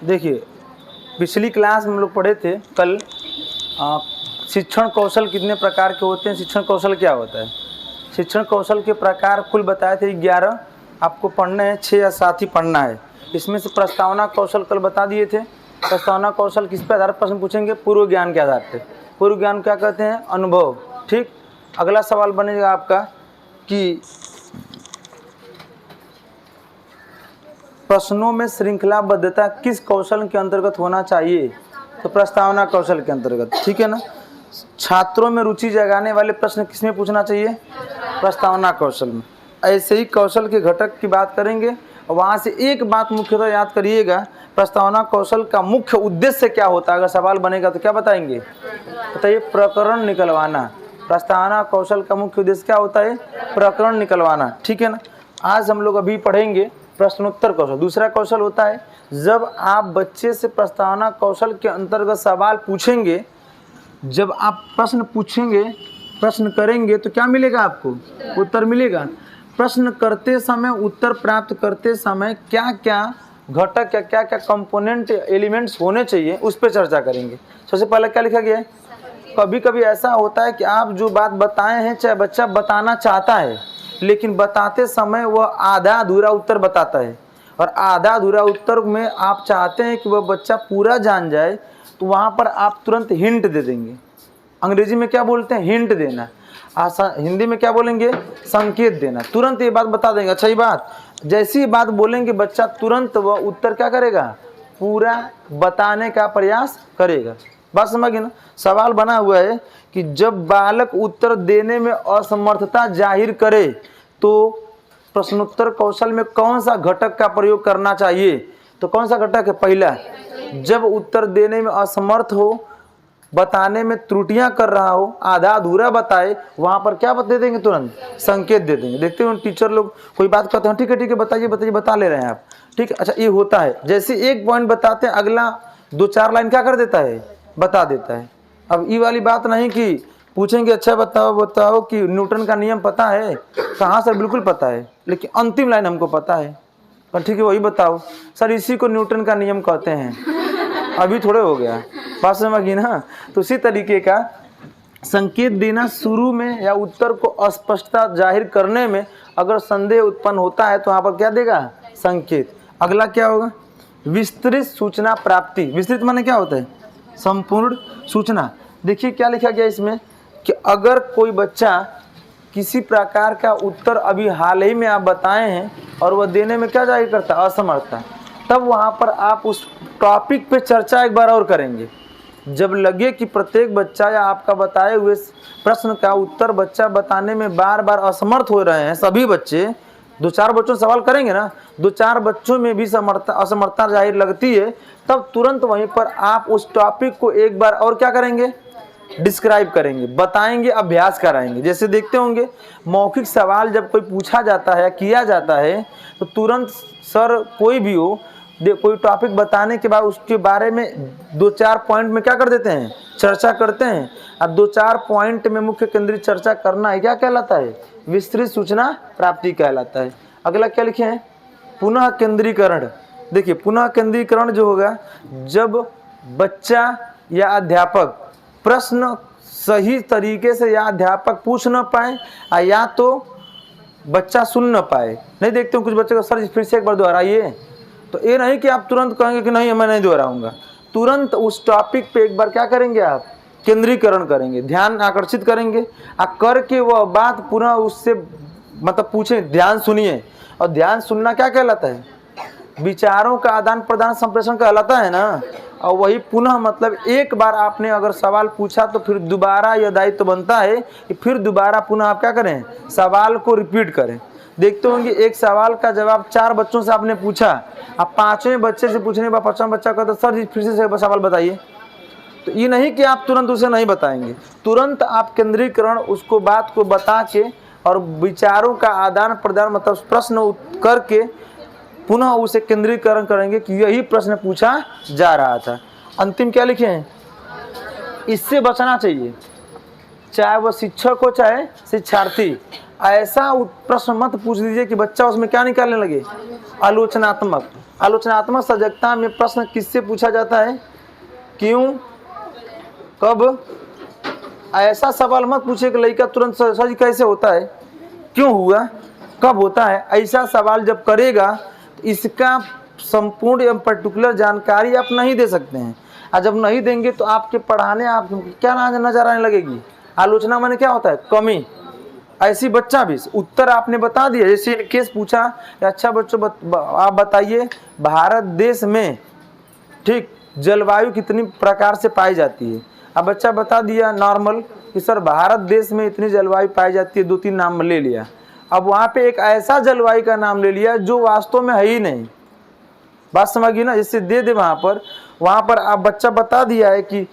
देखिए, पिछली क्लास में हम लोग पढ़े थे कल शिक्षण कौशल कितने प्रकार के होते हैं, शिक्षण कौशल क्या होता है। शिक्षण कौशल के प्रकार कुल बताए थे 11, आपको पढ़ने हैं 6 या 7 ही पढ़ना है। इसमें से प्रस्तावना कौशल कल बता दिए थे। प्रस्तावना कौशल किस पे आधार पर प्रश्न पूछेंगे? पूर्व ज्ञान के आधार पर। पूर्व ज्ञान क्या कहते हैं? अनुभव। ठीक, अगला सवाल बनेगा आपका कि प्रश्नों में श्रृंखलाबद्धता किस कौशल के अंतर्गत होना चाहिए? तो प्रस्तावना कौशल के अंतर्गत। ठीक है ना। छात्रों में रुचि जगाने वाले प्रश्न किसमें पूछना चाहिए? प्रस्तावना कौशल में। ऐसे ही कौशल के घटक की बात करेंगे और वहाँ से एक बात मुख्यतः याद करिएगा, प्रस्तावना कौशल का मुख्य उद्देश्य क्या होता है? अगर सवाल बनेगा तो क्या बताएंगे? बताइए। प्रकरण निकलवाना। प्रस्तावना कौशल का मुख्य उद्देश्य क्या होता है? प्रकरण निकलवाना। ठीक है ना। आज हम लोग अभी पढ़ेंगे प्रश्नोत्तर कौशल। दूसरा कौशल होता है जब आप बच्चे से प्रस्तावना कौशल के अंतर्गत सवाल पूछेंगे, जब आप प्रश्न पूछेंगे, प्रश्न करेंगे तो क्या मिलेगा आपको? उत्तर मिलेगा। प्रश्न करते समय, उत्तर प्राप्त करते समय क्या क्या घटक या क्या क्या कंपोनेंट एलिमेंट्स होने चाहिए उस पर चर्चा करेंगे। सबसे पहले क्या लिखा गया है? कभी कभी ऐसा होता है कि आप जो बात बताए हैं, चाहे बच्चा बताना चाहता है लेकिन बताते समय वह आधा अधूरा उत्तर बताता है, और आधा अधूरा उत्तर में आप चाहते हैं कि वह बच्चा पूरा जान जाए, तो वहाँ पर आप तुरंत हिंट दे देंगे। अंग्रेजी में क्या बोलते हैं? हिंट देना। हिंदी में क्या बोलेंगे? संकेत देना। तुरंत ये बात बता देंगे। अच्छा, ये बात जैसी बात बोलेंगे बच्चा तुरंत वह उत्तर क्या करेगा? पूरा बताने का प्रयास करेगा। बात समझिए ना। सवाल बना हुआ है कि जब बालक उत्तर देने में असमर्थता जाहिर करे तो प्रश्नोत्तर कौशल में कौन सा घटक का प्रयोग करना चाहिए? तो कौन सा घटक है? पहला, जब उत्तर देने में असमर्थ हो, बताने में त्रुटियां कर रहा हो, आधा अधूरा बताए, वहां पर क्या दे देंगे? तुरंत संकेत दे देंगे। देखते हो टीचर लोग कोई बात करते हैं, ठीक है बताइए बताइए, बता ले रहे हैं आप। ठीक है, अच्छा ये होता है। जैसे एक पॉइंट बताते हैं, अगला 2-4 लाइन क्या कर देता है? बता देता है। अब ये वाली बात नहीं कि पूछेंगे अच्छा बताओ कि न्यूटन का नियम पता है? कहाँ सर? बिल्कुल पता है, लेकिन अंतिम लाइन हमको पता है। पर ठीक है, वही बताओ सर, इसी को न्यूटन का नियम कहते हैं। अभी थोड़े हो गया, बात समझिए ना। तो इसी तरीके का संकेत देना शुरू में या उत्तर को अस्पष्टता जाहिर करने में अगर संदेह उत्पन्न होता है तो वहाँ पर क्या देगा? संकेत। अगला क्या होगा? विस्तृत सूचना प्राप्ति। विस्तृत माने क्या होता है? संपूर्ण सूचना। देखिए क्या लिखा गया इसमें कि अगर कोई बच्चा किसी प्रकार का उत्तर अभी हाल ही में आप बताए हैं और वह देने में क्या जाहिर करता है? असमर्थता, तब वहाँ पर आप उस टॉपिक पे चर्चा एक बार और करेंगे। जब लगे कि प्रत्येक बच्चा या आपका बताए हुए प्रश्न का उत्तर बच्चा बताने में बार बार असमर्थ हो रहे हैं, सभी बच्चे 2-4 बच्चों से सवाल करेंगे ना, 2-4 बच्चों में भी असमर्थता जाहिर लगती है, तब तुरंत वहीं पर आप उस टॉपिक को एक बार और क्या करेंगे? डिस्क्राइब करेंगे, बताएंगे, अभ्यास कराएंगे। जैसे देखते होंगे मौखिक सवाल जब कोई पूछा जाता है, किया जाता है, तो तुरंत सर कोई भी हो, कोई टॉपिक बताने के बाद उसके बारे में 2-4 पॉइंट में क्या कर देते हैं? चर्चा करते हैं। अब 2-4 पॉइंट में मुख्य केंद्रित चर्चा करना है, क्या कहलाता है? विस्तृत सूचना प्राप्ति कहलाता है। अगला क्या लिखे हैं? पुनः केंद्रीकरण। देखिए पुनः केंद्रीकरण जो होगा, जब बच्चा या अध्यापक प्रश्न सही तरीके से या अध्यापक पूछ न पाए या तो बच्चा सुन न पाए। नहीं देखते हो कुछ बच्चे को, सर फिर से एक बार दोहराइए, तो ये नहीं कि आप तुरंत कहेंगे कि नहीं मैं नहीं दोहराऊंगा। तुरंत उस टॉपिक पे एक बार क्या करेंगे? आप केंद्रीकरण करेंगे, ध्यान आकर्षित करेंगे, करके वह बात पुनः उससे मतलब पूछें, ध्यान सुनिए। और ध्यान सुनना क्या कहलाता है? विचारों का आदान प्रदान संप्रेषण कहलाता है ना। और वही पुनः मतलब एक बार आपने अगर सवाल पूछा तो फिर दोबारा यह दायित्व बनता है कि फिर दोबारा पुनः आप क्या करें? सवाल को रिपीट करें। देखते होंगे एक सवाल का जवाब 4 बच्चों से आपने पूछा, अब 5वें बच्चे से पूछने के बाद 5वां बच्चा कहता सर जी फिर से सवाल बताइए। तो ये नहीं कि आप तुरंत उसे नहीं बताएंगे, तुरंत आप केंद्रीकरण उसको बात को बता के और विचारों का आदान प्रदान मतलब प्रश्न करके पुनः उसे केंद्रीकरण करेंगे कि यही प्रश्न पूछा जा रहा था। अंतिम क्या लिखे हैं? इससे बचना चाहिए, चाहे वह शिक्षक हो चाहे शिक्षार्थी। ऐसा प्रश्न मत पूछ लीजिए कि बच्चा उसमें क्या निकालने लगे? आलोचनात्मक। आलोचनात्मक सजगता में प्रश्न किससे पूछा जाता है? क्यों, कब। ऐसा सवाल मत पूछे कि लड़का तुरंत सर कैसे होता है, क्यों हुआ, कब होता है। ऐसा सवाल जब करेगा तो इसका संपूर्ण एवं पर्टिकुलर जानकारी आप नहीं दे सकते हैं, और जब नहीं देंगे तो आपके पढ़ाने आप क्या नजर आने लगेगी। आलोचना माने क्या होता है? कमी। ऐसी बच्चा भी उत्तर आपने बता दिया, जैसे इन केस पूछा, अच्छा बच्चों आप बताइए भारत देश में ठीक जलवायु कितनी प्रकार से पाई जाती है। अब बच्चा बता दिया नॉर्मल कि सर भारत देश में इतनी जलवायु पाई जाती है, 2-3 नाम ले लिया। अब वहाँ पे एक ऐसा जलवायु का नाम ले लिया जो वास्तव में है ही नहीं। बात समझिए ना, जैसे दे दे वहाँ पर आप बच्चा बता दिया है कि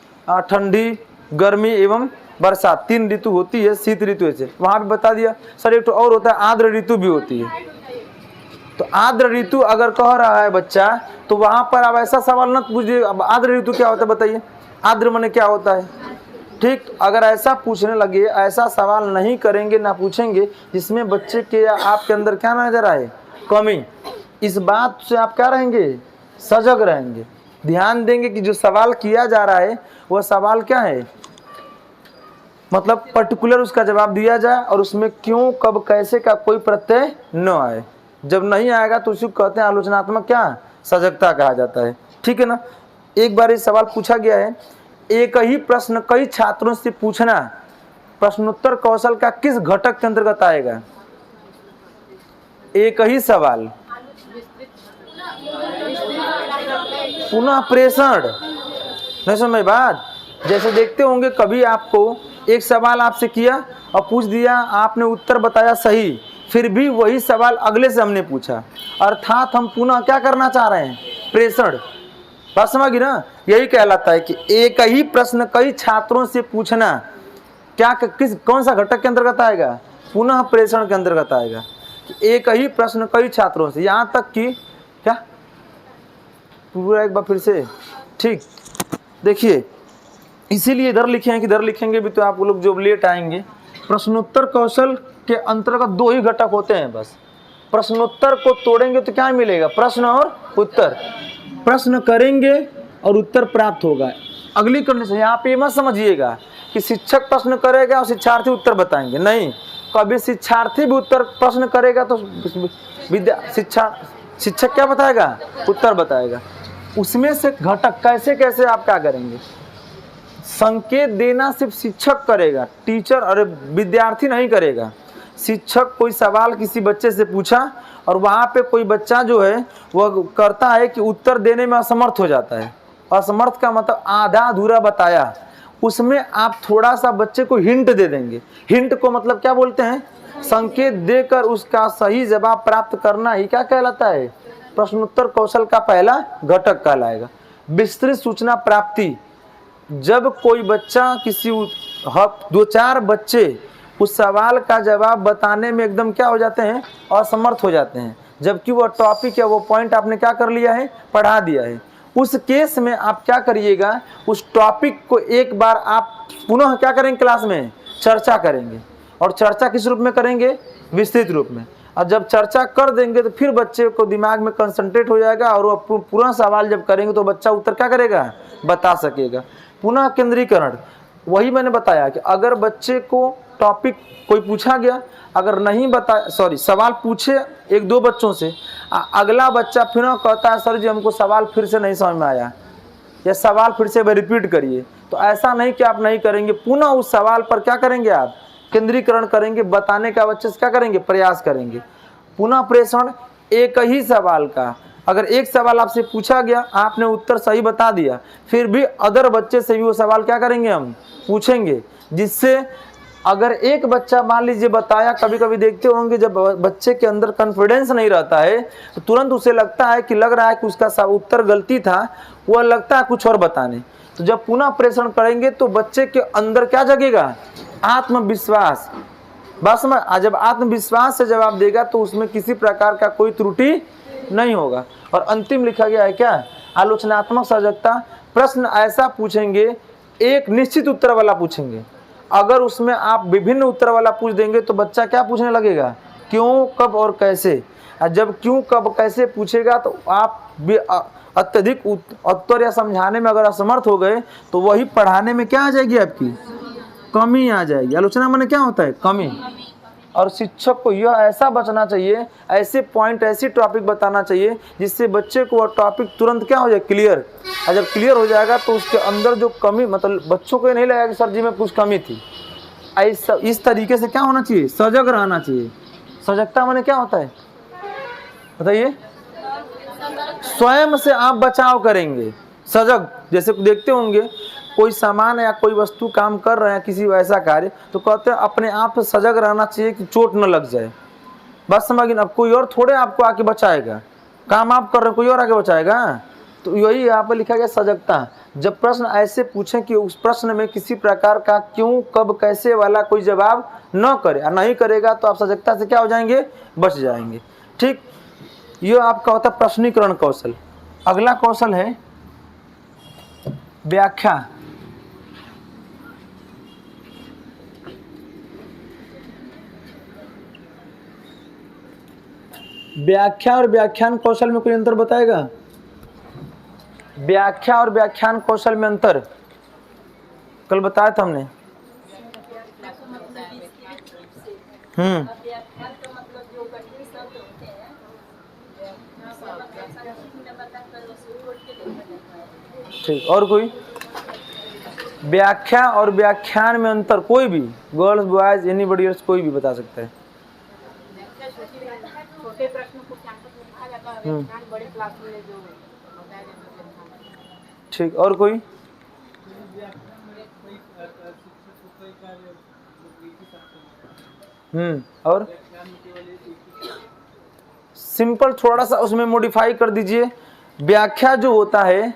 ठंडी, गर्मी एवं बरसात 3 ऋतु होती है, शीत ऋतु ऐसे। वहाँ पे बता दिया सर एक तो और होता है आर्द्र ऋतु भी होती है। तो आर्द्र ऋतु अगर कह रहा है बच्चा तो वहाँ पर आप ऐसा सवाल न पूछिए अब आर्द्र ऋतु क्या होता है बताइए, आर्द्र माने क्या होता है। ठीक, अगर ऐसा पूछने लगे, ऐसा सवाल नहीं करेंगे ना पूछेंगे जिसमें बच्चे के या आपके अंदर क्या नजर आए? कमी। इस बात से आप क्या रहेंगे? सजग रहेंगे, ध्यान देंगे कि जो सवाल किया जा रहा है वह सवाल क्या है, मतलब पर्टिकुलर उसका जवाब दिया जाए और उसमें क्यों, कब, कैसे का कोई प्रत्यय न आए। जब नहीं आएगा तो उसी को कहते हैं आलोचनात्मक क्या? सजगता कहा जाता है। ठीक है ना। एक बार ये सवाल पूछा गया है, एक ही प्रश्न कई छात्रों से पूछना प्रश्नोत्तर कौशल का किस घटक के अंतर्गत आएगा? एक ही सवाल पुनः प्रेषण। नहीं समझ बात? जैसे देखते होंगे कभी आपको एक सवाल आपसे किया और पूछ दिया, आपने उत्तर बताया सही, फिर भी वही सवाल अगले से हमने पूछा, अर्थात हम पुनः क्या करना चाह रहे हैं? प्रेषण। बात समझ ना, यही कहलाता है कि एक ही प्रश्न कई छात्रों से पूछना क्या कौन सा घटक के अंतर्गत आएगा? पुनः प्रेषण के अंतर्गत आएगा। एक ही प्रश्न कई छात्रों से, यहाँ तक कि क्या पूरा एक बार फिर से। ठीक, देखिए इसीलिए इधर लिखे हैं कि इधर लिखेंगे भी तो आप लोग जो लेट आएंगे। प्रश्नोत्तर कौशल के अंतर्गत 2 ही घटक होते हैं बस। प्रश्नोत्तर को तोड़ेंगे तो क्या मिलेगा? प्रश्न और उत्तर। प्रश्न करेंगे और उत्तर प्राप्त होगा। अगली कंडीशन यहाँ पे मत समझिएगा कि शिक्षक प्रश्न करेगा और शिक्षार्थी उत्तर बताएंगे, नहीं। कभी शिक्षार्थी भी उत्तर प्रश्न करेगा तो शिक्षक क्या बताएगा? उत्तर बताएगा। उसमें से घटक कैसे कैसे आप क्या करेंगे? संकेत देना सिर्फ शिक्षक करेगा, टीचर और विद्यार्थी नहीं करेगा। शिक्षक कोई सवाल किसी बच्चे से पूछा और वहाँ पे कोई बच्चा जो है वह करता है कि उत्तर देने में असमर्थ हो जाता है। असमर्थ का मतलब आधा अधूरा बताया, उसमें आप थोड़ा सा बच्चे को हिंट दे देंगे। हिंट को मतलब क्या बोलते हैं? संकेत देकर उसका सही जवाब प्राप्त करना ही क्या कहलाता है? प्रश्नोत्तर कौशल का पहला घटक कहलाएगा। विस्तृत सूचना प्राप्ति। जब कोई बच्चा किसी 2-4 बच्चे उस सवाल का जवाब बताने में एकदम क्या हो जाते हैं? असमर्थ हो जाते हैं, जबकि वो टॉपिक या वो पॉइंट आपने क्या कर लिया है? पढ़ा दिया है। उस केस में आप क्या करिएगा? उस टॉपिक को एक बार आप पुनः क्या करेंगे? क्लास में चर्चा करेंगे। और चर्चा किस रूप में करेंगे? विस्तृत रूप में। और जब चर्चा कर देंगे तो फिर बच्चे को दिमाग में कंसंट्रेट हो जाएगा और वो पूरा सवाल जब करेंगे तो बच्चा उत्तर क्या करेगा? बता सकेगा। पुनः केंद्रीकरण। वही मैंने बताया कि अगर बच्चे को टॉपिक कोई पूछा गया, अगर नहीं सवाल पूछे 1-2 बच्चों से, अगला बच्चा फिर कहता है सर जी हमको सवाल फिर से नहीं समझ में आया, या सवाल फिर से रिपीट करिए, तो ऐसा नहीं कि आप नहीं करेंगे, पुनः उस सवाल पर क्या करेंगे? आप केंद्रीकरण करेंगे, बताने का बच्चे से क्या करेंगे? प्रयास करेंगे। पुनः प्रेषण। एक ही सवाल का अगर एक सवाल आपसे पूछा गया, आपने उत्तर सही बता दिया, फिर भी अदर बच्चे से भी वो सवाल क्या करेंगे? हम पूछेंगे, जिससे अगर एक बच्चा मान लीजिए बताया, कभी कभी देखते होंगे जब बच्चे के अंदर कॉन्फिडेंस नहीं रहता है तो तुरंत उसे लगता है कि लग रहा है कि उसका उत्तर गलती था, वह लगता है कुछ और बताने। तो जब पुनः प्रेषण करेंगे तो बच्चे के अंदर क्या जगेगा? आत्मविश्वास। बस में जब आत्मविश्वास से जवाब देगा तो उसमें किसी प्रकार का कोई त्रुटि नहीं होगा। और अंतिम लिखा गया है क्या? आलोचनात्मक सजगता। प्रश्न ऐसा पूछेंगे, एक निश्चित उत्तर वाला पूछेंगे। अगर उसमें आप विभिन्न उत्तर वाला पूछ देंगे तो बच्चा क्या पूछने लगेगा? क्यों, कब और कैसे। और जब क्यों, कब, कैसे पूछेगा तो आप भी अत्यधिक उत्तर या समझाने में अगर असमर्थ हो गए तो वही पढ़ाने में क्या आ जाएगी, आपकी कमी आ जाएगी। आलोचना माने क्या होता है, कमी। और शिक्षक को यह ऐसा बचना चाहिए, ऐसे पॉइंट, ऐसी टॉपिक बताना चाहिए जिससे बच्चे को वह टॉपिक तुरंत क्या हो जाए, क्लियर। और जब क्लियर हो जाएगा तो उसके अंदर जो कमी, मतलब बच्चों को ये नहीं लगेगा कि सर जी में कुछ कमी थी। ऐसा इस तरीके से क्या होना चाहिए, सजग रहना चाहिए। सजगता माने क्या होता है बताइए, स्वयं से आप बचाव करेंगे। सजग, जैसे देखते होंगे कोई सामान या कोई वस्तु काम कर रहे हैं, किसी वैसा कार्य, तो कहते हैं अपने आप से सजग रहना चाहिए कि चोट न लग जाए। बस समझिए, अब कोई और थोड़े आपको आके बचाएगा, काम आप कर रहे हैं, कोई और आके बचाएगा। तो यही यहाँ पर लिखा गया सजगता। जब प्रश्न ऐसे पूछें कि उस प्रश्न में किसी प्रकार का क्यों, कब, कैसे वाला कोई जवाब न करे, और नहीं करेगा तो आप सजगता से क्या हो जाएंगे, बच जाएंगे। ठीक, ये आपका होता है प्रश्नीकरण कौशल। अगला कौशल है व्याख्या। व्याख्या और व्याख्यान कौशल में कोई अंतर बताएगा? व्याख्या और व्याख्यान कौशल में अंतर कल बताया था हमने। ठीक, और कोई? व्याख्या और व्याख्यान में अंतर कोई भी, गर्ल्स, बॉयज, एनीबॉडी एल्स, कोई भी बता सकता है। छोटे प्रश्न को लिखा जाता है, व्याख्यान बड़े क्लास में जो बताया जाता है। ठीक, और कोई? और सिंपल थोड़ा सा उसमें मॉडिफाई कर दीजिए। व्याख्या जो होता है,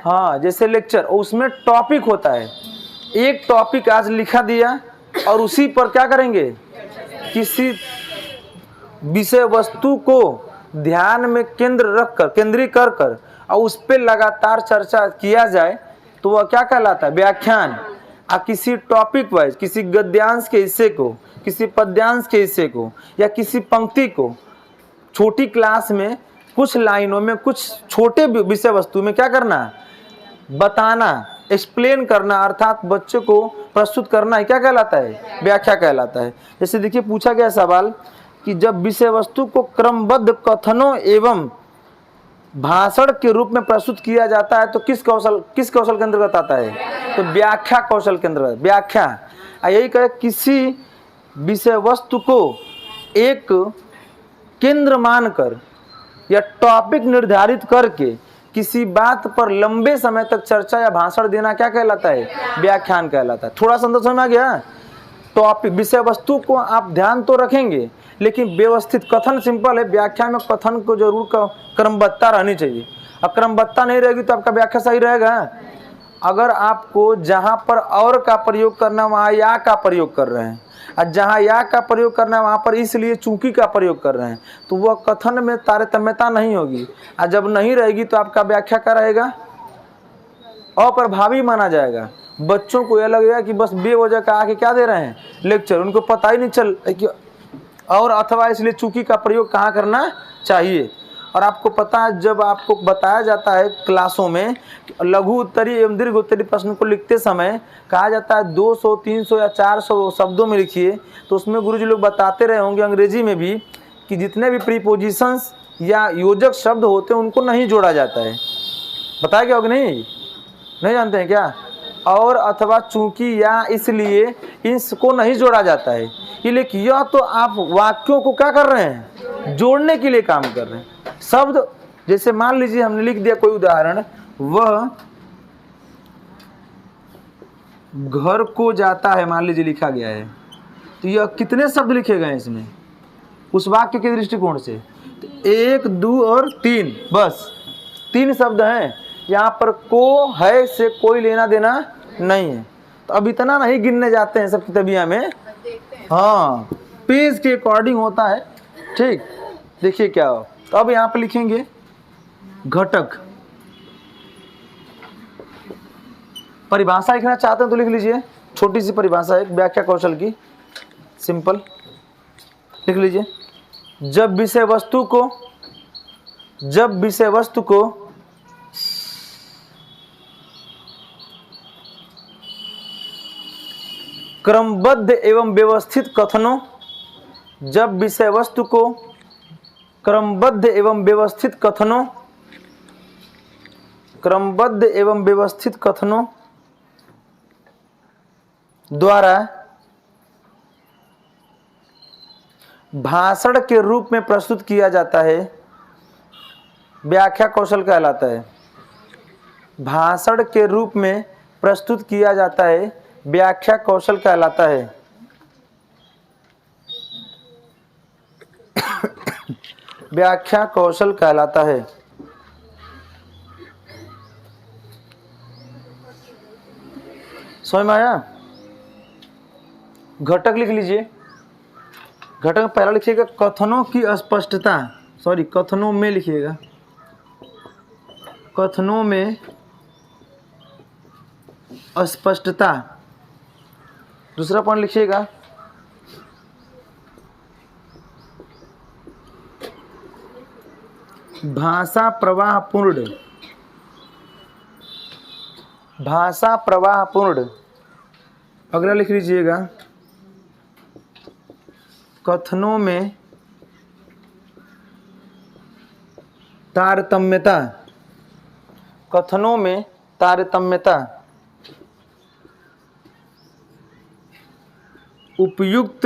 हाँ, जैसे लेक्चर, उसमें टॉपिक होता है। एक टॉपिक आज लिखा दिया और उसी पर क्या करेंगे, किसी विषय वस्तु को ध्यान में केंद्रित कर कर और उस पर लगातार चर्चा किया जाए तो वह क्या कहलाता है, व्याख्यान। किसी टॉपिक वाइज, किसी गद्यांश के हिस्से को, किसी पद्यांश के हिस्से को, या किसी पंक्ति को छोटी क्लास में कुछ लाइनों में, कुछ छोटे विषय वस्तु में क्या करना, बताना, एक्सप्लेन करना, अर्थात बच्चे को प्रस्तुत करना है, क्या कहलाता है, व्याख्या कहलाता है। जैसे देखिए पूछा गया सवाल कि जब विषय वस्तु को क्रमबद्ध कथनों एवं भाषण के रूप में प्रस्तुत किया जाता है तो किस कौशल के अंतर्गत आता है, तो व्याख्या कौशल के अंतर्गत। व्याख्या यही कहे, किसी विषय वस्तु को एक केंद्र मानकर या टॉपिक निर्धारित करके किसी बात पर लंबे समय तक चर्चा या भाषण देना क्या कहलाता है, व्याख्यान कहलाता है। थोड़ा सा अंदर समझ आ गया? टॉपिक, विषय वस्तु को आप ध्यान तो रखेंगे लेकिन व्यवस्थित कथन सिंपल है। व्याख्या में कथन को जरूर क्रमबद्धता रहनी चाहिए। अब क्रमबद्धता नहीं रहेगी तो आपका व्याख्या सही रहेगा। अगर आपको जहाँ पर और का प्रयोग करना वहाँ या का प्रयोग कर रहे हैं, और जहाँ या का प्रयोग करना है वहाँ पर इसलिए चूंकि का प्रयोग कर रहे हैं, तो वह कथन में तारतम्यता नहीं होगी। और जब नहीं रहेगी तो आपका व्याख्या का रहेगा, अप्रभावी माना जाएगा। बच्चों को यह लगेगा कि बस बेवजह का आके क्या दे रहे हैं, लेक्चर, उनको पता ही नहीं चल कि और अथवा इसलिए चूंकि का प्रयोग कहाँ करना चाहिए। और आपको पता है, जब आपको बताया जाता है क्लासों में लघु उत्तरी एवं दीर्घ उत्तरी प्रश्न को लिखते समय कहा जाता है 200, 300 या 400 शब्दों में लिखिए, तो उसमें गुरुजी लोग बताते रहे होंगे अंग्रेजी में भी कि जितने भी प्रीपोजिशंस या योजक शब्द होते हैं उनको नहीं जोड़ा जाता है। बताया क्या होगा? नहीं जानते हैं क्या? और अथवा चूंकि या इसलिए इसको नहीं जोड़ा जाता है। लेकिन यह तो आप वाक्यों को क्या कर रहे हैं, जोड़ने के लिए काम कर रहे हैं। शब्द जैसे मान लीजिए हमने लिख दिया कोई उदाहरण, वह घर को जाता है, मान लीजिए लिखा गया है, तो यह कितने शब्द लिखे गए इसमें उस वाक्य के दृष्टिकोण से? तो 1, 2 और 3, बस 3 शब्द हैं। यहाँ पर को है से कोई लेना देना नहीं है। तो अब इतना नहीं गिनने जाते हैं सब किताबिया में, हाँ, पेज के अकॉर्डिंग होता है। ठीक, देखिए क्या हो। तो अब यहाँ पे लिखेंगे घटक। परिभाषा लिखना चाहते हैं तो लिख लीजिए, छोटी सी परिभाषा है व्याख्या कौशल की। सिंपल लिख लीजिए। जब विषय वस्तु को क्रमबद्ध एवं व्यवस्थित कथनों, जब विषय वस्तु को क्रमबद्ध एवं व्यवस्थित कथनों द्वारा भाषण के रूप में प्रस्तुत किया जाता है, व्याख्या कौशल कहलाता है। भाषण के रूप में प्रस्तुत किया जाता है, व्याख्या कौशल कहलाता है। व्याख्या कौशल कहलाता है। समझ में आया? घटक लिख लीजिए। घटक पहला लिखिएगा कथनों की स्पष्टता, सॉरी कथनों में लिखिएगा, कथनों में अस्पष्टता। दूसरा पॉइंट लिखिएगा भाषा प्रवाहपूर्ण, भाषा प्रवाहपूर्ण। अगला लिख लीजिएगा कथनों में तारतम्यता, कथनों में तारतम्यता। उपयुक्त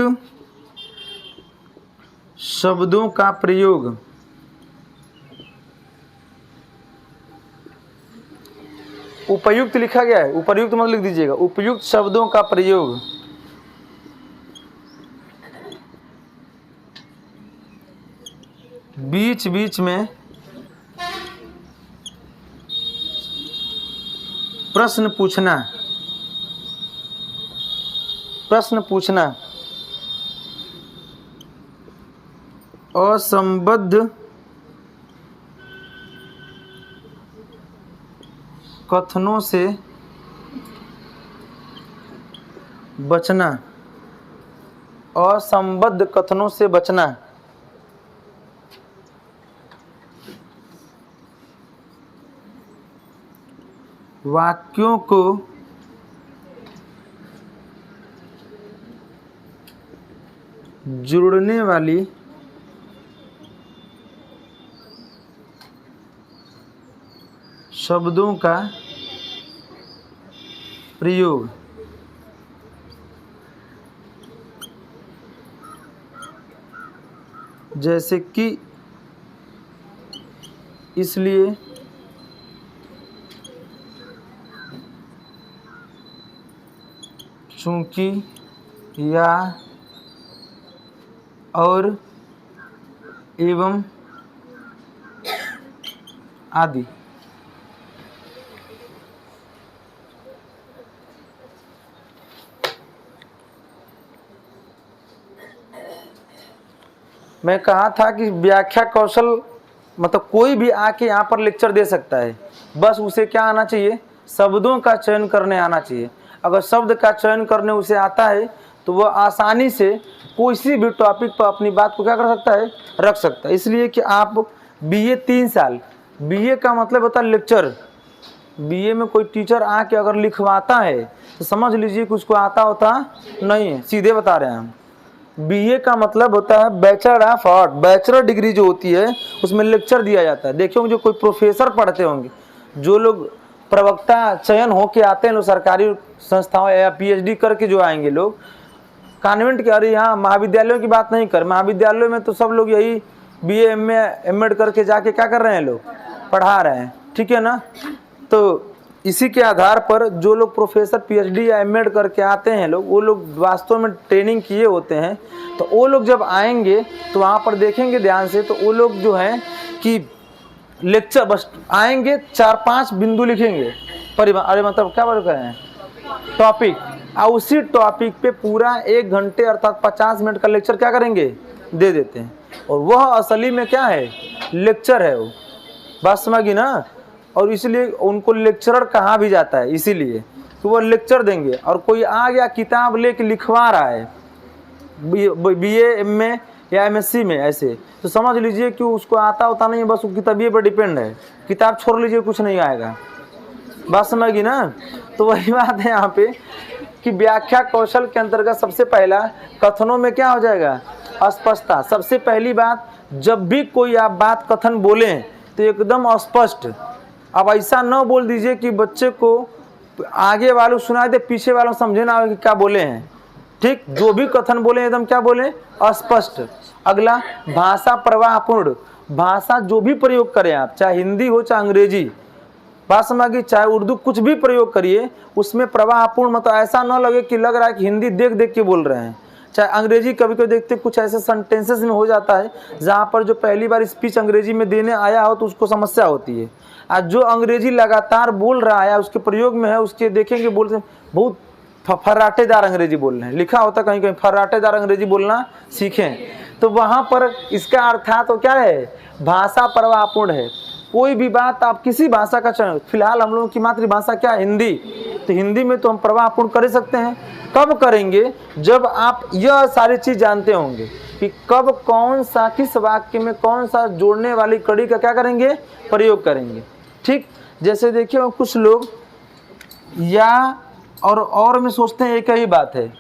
शब्दों का प्रयोग, उपयुक्त लिखा गया है, उपयुक्त मत लिख दीजिएगा, उपयुक्त शब्दों का प्रयोग। बीच बीच में प्रश्न पूछना, प्रश्न पूछना। असंबद्ध कथनों से बचना, असंबद्ध कथनों से बचना। वाक्यों को जुड़ने वाली शब्दों का प्रयोग। जैसे कि इसलिए, चूंकि, या, और, एवं आदि। मैं कहा था कि व्याख्या कौशल मतलब कोई भी आके यहाँ पर लेक्चर दे सकता है, बस उसे क्या आना चाहिए, शब्दों का चयन करने आना चाहिए। अगर शब्द का चयन करने उसे आता है तो वह आसानी से किसी भी टॉपिक पर अपनी बात को क्या कर सकता है, रख सकता है। इसलिए कि आप बीए 3 साल, बीए का मतलब होता है लेक्चर। बीए में कोई टीचर आके अगर लिखवाता है तो समझ लीजिए कि उसको आता होता नहीं है, सीधे बता रहे हैं हम। बीए का मतलब होता है bachelor of art, bachelor degree जो होती है उसमें लेक्चर दिया जाता है। देखिए जो कोई प्रोफेसर पढ़ते होंगे, जो लोग प्रवक्ता चयन होके आते हैं लोग सरकारी संस्थाओं या पीएचडी करके जो आएंगे लोग कॉन्वेंट के, अरे यहाँ महाविद्यालयों की बात नहीं कर, महाविद्यालयों में तो सब लोग यही बीए एमए एमएड करके जाके क्या कर रहे हैं, लोग पढ़ा रहे हैं, ठीक है ना। तो इसी के आधार पर जो लोग प्रोफेसर पीएचडी या एमएड करके आते हैं लोग, वो लोग वास्तव में ट्रेनिंग किए होते हैं। तो वो लोग जब आएंगे तो वहाँ पर देखेंगे ध्यान से, तो वो लोग जो हैं कि लेक्चर बस आएंगे, 4-5 बिंदु लिखेंगे, अरे मतलब क्या बोल रहे हैं, टॉपिक, और उसी टॉपिक पे पूरा 1 घंटे अर्थात 50 मिनट का लेक्चर क्या करेंगे, दे देते हैं। और वह असली में क्या है, लेक्चर है। वो बात समझी ना। और इसलिए उनको लेक्चरर कहा भी जाता है, इसीलिए कि वो लेक्चर देंगे। और कोई आ गया किताब लेके लिखवा रहा है, BA MA या MSc में ऐसे, तो समझ लीजिए कि उसको आता होता नहीं है, बस उसकी तबीयत पर डिपेंड है, किताब छोड़ लीजिए कुछ नहीं आएगा। बात समझी ना। तो वही बात है यहाँ पे कि व्याख्या कौशल के अंतर्गत सबसे पहला कथनों में क्या हो जाएगा, अस्पष्टता। सबसे पहली बात, जब भी कोई आप बात कथन बोलें तो एकदम स्पष्ट। अब ऐसा न बोल दीजिए कि बच्चे को आगे वालों सुनाई दे, पीछे वालों समझे ना कि क्या बोले हैं। ठीक, जो भी कथन बोले एकदम क्या बोले, अस्पष्ट। अगला, भाषा प्रवाहपूर्ण। भाषा जो भी प्रयोग करें आप, चाहे हिंदी हो चाहे अंग्रेजी, बात समझिए, चाहे उर्दू, कुछ भी प्रयोग करिए उसमें प्रवाहपूर्ण, मतलब ऐसा न लगे कि लग रहा है कि हिंदी देख देख के बोल रहे हैं। चाहे अंग्रेजी, कभी कभी देखते कुछ ऐसे सेंटेंसेस में हो जाता है जहाँ पर जो पहली बार स्पीच अंग्रेजी में देने आया हो तो उसको समस्या होती है। आज जो अंग्रेजी लगातार बोल रहा है, उसके प्रयोग में है, उसके देखेंगे बोलते बहुत फर्राटेदार अंग्रेजी बोल रहे हैं, लिखा होता कहीं कहीं फर्राटेदार अंग्रेजी बोलना सीखें। तो वहाँ पर इसका अर्थात तो क्या है, भाषा प्रवाहपूर्ण है। कोई भी बात आप किसी भाषा का चयन, फिलहाल हम लोगों की मातृभाषा क्या है, हिंदी, तो हिंदी में तो हम प्रवाहपूर्ण कर सकते हैं। कब करेंगे, जब आप यह सारी चीज़ जानते होंगे कि कब कौन सा, किस वाक्य में कौन सा जोड़ने वाली कड़ी का क्या करेंगे, प्रयोग करेंगे। ठीक, जैसे देखिए कुछ लोग या और में सोचते हैं एक ही बात है,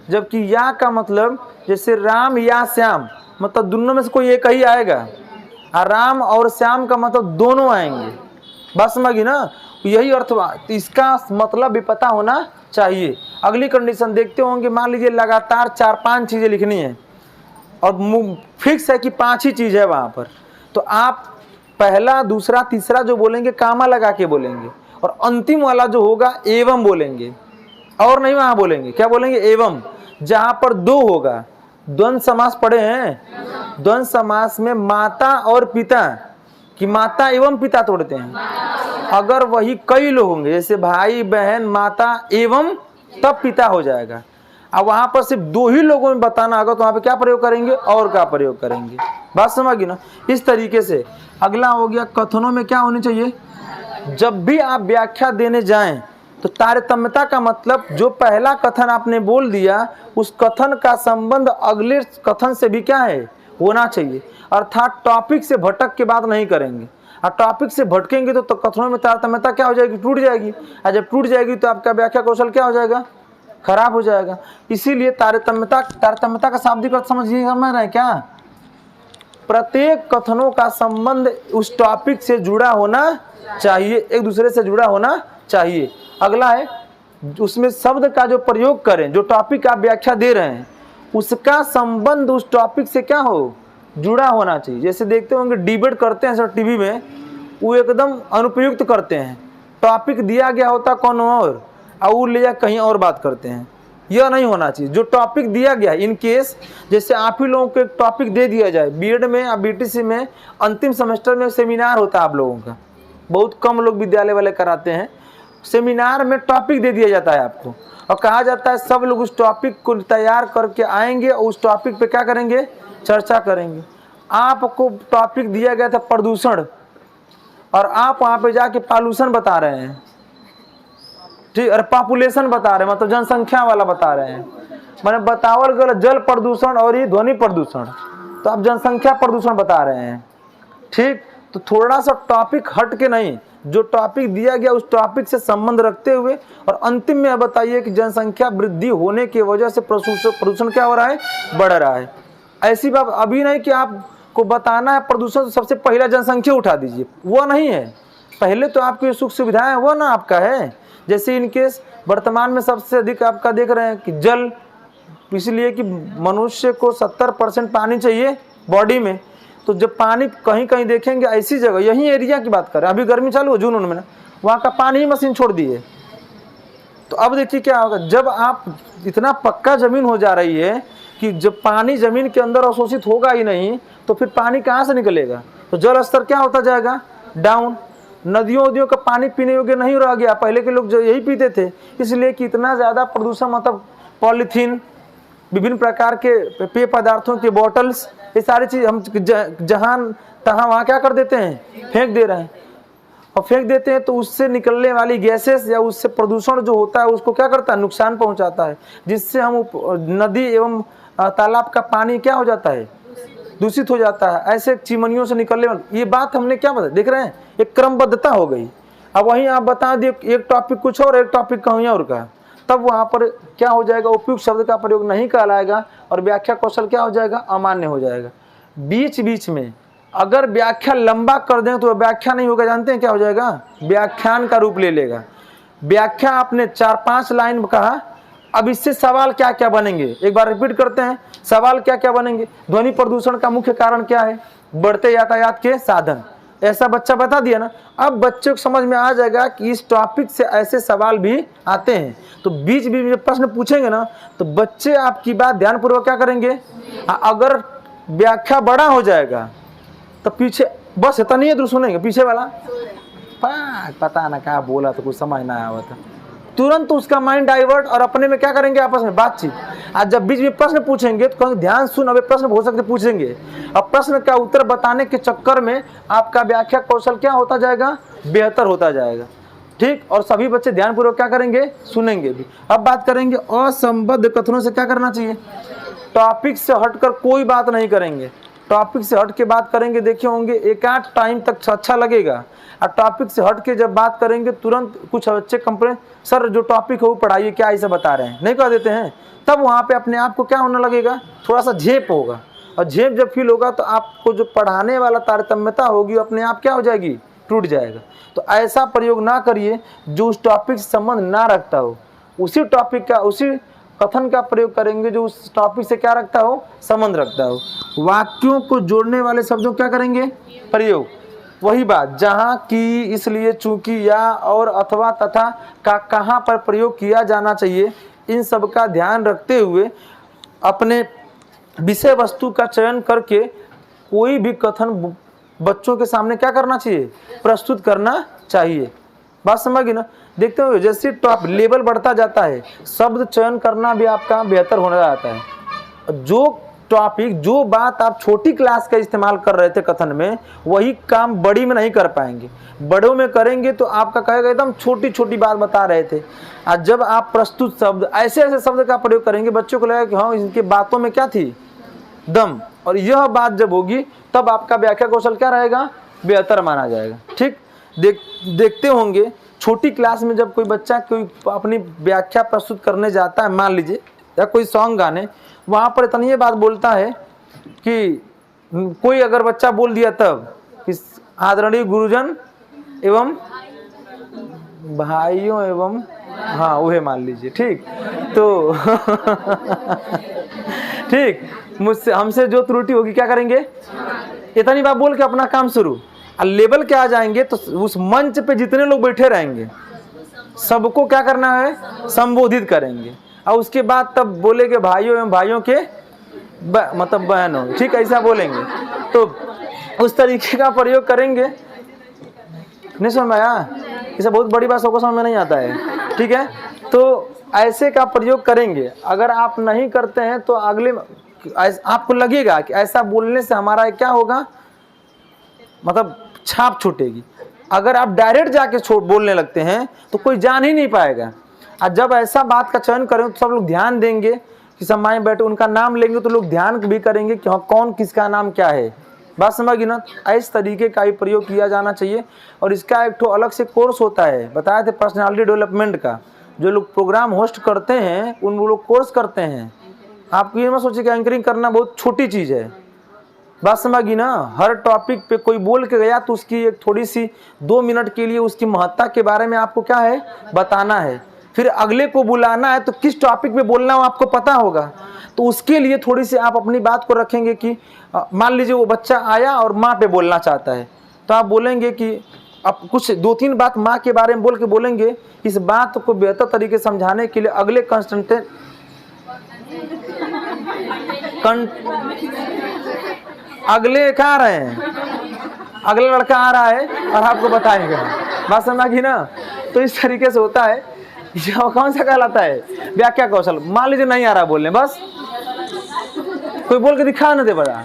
जबकि या का मतलब जैसे राम या श्याम, मतलब दोनों में से कोई एक ही आएगा, और राम और श्याम का मतलब दोनों आएंगे। बात समझी ना, यही अर्थ हुआ। तो इसका मतलब भी पता होना चाहिए। अगली कंडीशन देखते होंगे, मान लीजिए लगातार 4-5 चीज़ें लिखनी है और फिक्स है कि 5 ही चीज़ है वहाँ पर, तो आप पहला दूसरा तीसरा जो बोलेंगे कामा लगा के बोलेंगे, और अंतिम वाला जो होगा एवं बोलेंगे, और नहीं वहाँ बोलेंगे, क्या बोलेंगे, एवं। जहाँ पर 2 होगा, द्वंद्व समास पढ़े हैं, द्वंद्व समास में माता और पिता कि माता एवं पिता तोड़ते हैं। अगर वही कई लोग होंगे, जैसे भाई बहन माता एवं, तब पिता हो जाएगा। अब वहाँ पर सिर्फ 2 ही लोगों में बताना होगा, तो वहाँ पे क्या प्रयोग करेंगे, और का प्रयोग करेंगे। बात समझी ना। इस तरीके से अगला हो गया, कथनों में क्या होनी चाहिए, जब भी आप व्याख्या देने जाएं तो तारतम्यता का मतलब जो पहला कथन आपने बोल दिया उस कथन का संबंध अगले कथन से भी क्या है, होना चाहिए। अर्थात टॉपिक से भटक के बात नहीं करेंगे, और टॉपिक से भटकेंगे तो कथनों में तारतम्यता क्या हो जाएगी, टूट जाएगी। और जब टूट जाएगी तो आपका व्याख्या कौशल क्या हो जाएगा, खराब हो जाएगा। इसीलिए तारतम्यता का शाब्दिक अर्थ समझ रहे हैं क्या, प्रत्येक कथनों का संबंध उस टॉपिक से जुड़ा होना चाहिए, एक दूसरे से जुड़ा होना चाहिए। अगला है, उसमें शब्द का जो प्रयोग करें, जो टॉपिक आप व्याख्या दे रहे हैं उसका संबंध उस टॉपिक से क्या हो, जुड़ा होना चाहिए। जैसे देखते होंगे डिबेट करते हैं सर टीवी में, वो एकदम अनुपयुक्त करते हैं, टॉपिक दिया गया होता कौन और वो ले जा कहीं और बात करते हैं। यह नहीं होना चाहिए। जो टॉपिक दिया गया, इन केस जैसे आप ही लोगों को एक टॉपिक दे दिया जाए, बीएड में या बीटीसी में अंतिम सेमेस्टर में सेमिनार होता है आप लोगों का, बहुत कम लोग विद्यालय वाले कराते हैं। सेमिनार में टॉपिक दे दिया जाता है आपको और कहा जाता है सब लोग उस टॉपिक को तैयार करके आएंगे और उस टॉपिक पे क्या करेंगे, चर्चा करेंगे। आपको टॉपिक दिया गया था प्रदूषण और आप वहाँ पे जाके पॉल्यूशन बता रहे हैं, ठीक, और पॉपुलेशन बता रहे हैं, मतलब जनसंख्या वाला बता रहे हैं। मैंने बतावल गलत, जल प्रदूषण और ये ध्वनि प्रदूषण, तो आप जनसंख्या प्रदूषण बता रहे हैं, ठीक। तो थोड़ा सा टॉपिक हट के नहीं, जो टॉपिक दिया गया उस टॉपिक से संबंध रखते हुए और अंतिम में बताइए कि जनसंख्या वृद्धि होने की वजह से प्रदूषण क्या हो रहा है, बढ़ रहा है। ऐसी बात अभी नहीं कि आपको बताना है प्रदूषण, तो सबसे पहला जनसंख्या उठा दीजिए, वो नहीं है। पहले तो आपकी सुख सुविधाएं वो ना आपका है। जैसे इनकेस वर्तमान में सबसे अधिक आपका देख रहे हैं कि जल, इसलिए कि मनुष्य को 70% पानी चाहिए बॉडी में। तो जब पानी कहीं कहीं देखेंगे ऐसी जगह, यही एरिया की बात करें, अभी गर्मी चालू हो जून में ना, वहाँ का पानी ही मशीन छोड़ दी है। तो अब देखिए क्या होगा, जब आप इतना पक्का जमीन हो जा रही है कि जब पानी जमीन के अंदर अवशोषित होगा ही नहीं तो फिर पानी कहाँ से निकलेगा, तो जल स्तर क्या होता जाएगा, डाउन। नदियों नदियों का पानी पीने योग्य नहीं रह गया, पहले के लोग जो यही पीते थे, इसलिए कि इतना ज़्यादा प्रदूषण, मतलब पॉलीथीन, विभिन्न प्रकार के पेय पदार्थों के बॉटल्स, ये सारी चीज़ हम जहाँ तहाँ वहाँ क्या कर देते हैं, फेंक दे रहे हैं। और फेंक देते हैं तो उससे निकलने वाली गैसेस या उससे प्रदूषण जो होता है उसको क्या करता है, नुकसान पहुँचाता है, जिससे हम नदी एवं तालाब का पानी क्या हो जाता है, दूषित हो जाता है। ऐसे चिमनियों से निकलने वाले, ये बात हमने क्या बताया, देख रहे हैं, एक क्रमबद्धता हो गई। अब वहीं आप बता दिए एक टॉपिक कुछ और, एक टॉपिक कहीं और का, तब वहाँ पर क्या हो जाएगा, उपयुक्त शब्द का प्रयोग नहीं कहलाएगा और व्याख्या कौशल क्या हो जाएगा, अमान्य हो जाएगा। बीच बीच में अगर व्याख्या लंबा कर दें तो व्याख्या नहीं होगा, जानते हैं क्या हो जाएगा, व्याख्यान का रूप ले लेगा। व्याख्या आपने 4-5 लाइन में कहा, अब इससे सवाल क्या क्या बनेंगे, एक बार रिपीट करते हैं, सवाल क्या क्या बनेंगे। ध्वनि प्रदूषण का मुख्य कारण क्या है, बढ़ते यातायात के साधन, ऐसा बच्चा बता दिया ना। अब बच्चे को समझ में आ जाएगा कि इस टॉपिक से ऐसे सवाल भी आते हैं, तो बीच बीच में प्रश्न पूछेंगे ना तो बच्चे आपकी बात ध्यानपूर्वक क्या करेंगे। अगर व्याख्या बड़ा हो जाएगा तो पीछे बस इतना नहीं है तो सुनेंगे, पीछे वाला पता ना क्या बोला तो कुछ समझ ना आया था, तुरंत उसका माइंड डाइवर्ट और अपने में क्या करेंगे, आपस में बातचीत। आज जब बीच में प्रश्न पूछेंगे तो कहेंगे ध्यान सुन, अबे प्रश्न हो सकते पूछेंगे, अब प्रश्न का उत्तर बताने के चक्कर में आपका व्याख्या कौशल क्या होता जाएगा, बेहतर होता जाएगा। ठीक, और सभी बच्चे ध्यानपूर्वक क्या करेंगे, सुनेंगे भी। अब बात करेंगे असंबद्ध कथनों से क्या करना चाहिए, टॉपिक से हटकर कोई बात नहीं करेंगे, टॉपिक से हट के बात करेंगे, देखे होंगे एक आध टाइम तक अच्छा लगेगा, और टॉपिक से हट के जब बात करेंगे तुरंत कुछ बच्चे कंप्लेन, सर जो टॉपिक है वो पढ़ाइए, क्या ऐसा बता रहे हैं, नहीं कह देते हैं, तब वहाँ पे अपने आप को क्या होने लगेगा, थोड़ा सा झेप होगा, और झेप जब फील होगा तो आपको जो पढ़ाने वाला तारतम्यता होगी अपने आप क्या हो जाएगी, टूट जाएगा। तो ऐसा प्रयोग ना करिए जो उस टॉपिक से संबंध ना रखता हो, उसी टॉपिक का, उसी कथन का प्रयोग करेंगे जो उस टॉपिक से क्या रखता हो, संबंध रखता हो। वाक्यों को जोड़ने वाले शब्दों क्या करेंगे, प्रयोग, वही बात जहाँ की, इसलिए, चूंकि, या, और, अथवा, तथा का कहाँ पर प्रयोग किया जाना चाहिए, इन सब का ध्यान रखते हुए अपने विषय वस्तु का चयन करके कोई भी कथन बच्चों के सामने क्या करना चाहिए, प्रस्तुत करना चाहिए। बात समझ गई ना। देखते हो जैसे टॉप लेवल बढ़ता जाता है, शब्द चयन करना भी आपका बेहतर होने जाता है। जो टॉपिक, जो बात आप छोटी क्लास का इस्तेमाल कर रहे थे कथन में, वही काम बड़ी में नहीं कर पाएंगे, बड़ों में करेंगे तो आपका कहेगा एकदम छोटी छोटी बात बता रहे थे। आज जब आप प्रस्तुत शब्द, ऐसे ऐसे शब्द का प्रयोग करेंगे, बच्चों को लगेगा कि हाँ इनके बातों में क्या थी, दम, और यह बात जब होगी तब आपका व्याख्या कौशल क्या रहेगा, बेहतर माना जाएगा। ठीक, देखते होंगे छोटी क्लास में जब कोई बच्चा कोई अपनी व्याख्या प्रस्तुत करने जाता है, मान लीजिए, या कोई सॉन्ग गाने, वहाँ पर इतनी ये बात बोलता है कि कोई अगर बच्चा बोल दिया तब कि आदरणीय गुरुजन एवं भाइयों एवं, हाँ वह मान लीजिए, ठीक, तो ठीक, मुझसे हमसे जो त्रुटि होगी क्या करेंगे, इतनी बात बोल के अपना काम शुरू। लेवल के आ जाएंगे तो उस मंच पे जितने लोग बैठे रहेंगे सबको क्या करना है, संबोधित करेंगे, और उसके बाद तब बोलेंगे भाइयों एवं भाइयों के मतलब बहनों, ठीक, ऐसा बोलेंगे। तो उस तरीके का प्रयोग करेंगे। नहीं समझ में आया, इसे बहुत बड़ी बात सबको समझ में नहीं आता है, ठीक है। तो ऐसे का प्रयोग करेंगे। अगर आप नहीं करते हैं तो अगले आपको लगेगा कि ऐसा बोलने से हमारा क्या होगा, मतलब छाप छूटेगी। अगर आप डायरेक्ट जाके बोलने लगते हैं तो कोई जान ही नहीं पाएगा। और जब ऐसा बात का चयन करें तो सब लोग ध्यान देंगे कि सब माए बैठे उनका नाम लेंगे तो लोग ध्यान भी करेंगे कि हाँ कौन किसका नाम क्या है। बात समझ गई ना। इस तरीके का ही प्रयोग किया जाना चाहिए। और इसका एक ठो अलग से कोर्स होता है, बताए थे पर्सनालिटी डेवलपमेंट का। जो लोग प्रोग्राम होस्ट करते हैं उन लोग कोर्स करते हैं। आप ये मत सोचिए कि एंकरिंग करना बहुत छोटी चीज़ है। बात समझी ना। हर टॉपिक पे कोई बोल के गया तो उसकी एक थोड़ी सी 2 मिनट के लिए उसकी महत्ता के बारे में आपको क्या है बताना है। फिर अगले को बुलाना है तो किस टॉपिक पे बोलना हो आपको पता होगा। तो उसके लिए थोड़ी सी आप अपनी बात को रखेंगे कि मान लीजिए वो बच्चा आया और माँ पे बोलना चाहता है तो आप बोलेंगे कि आप कुछ 2-3 बात माँ के बारे में बोल के बोलेंगे। इस बात को बेहतर तरीके से समझाने के लिए अगले अगले क्या आ रहे हैं, अगला लड़का आ रहा है और आपको बताएगा। बात समझी ना। तो इस तरीके से होता है। यह कौन सा कहलाता है व्याख्या कौशल। मान लीजिए नहीं आ रहा बोलने, बस कोई बोल के दिखा ना दे बड़ा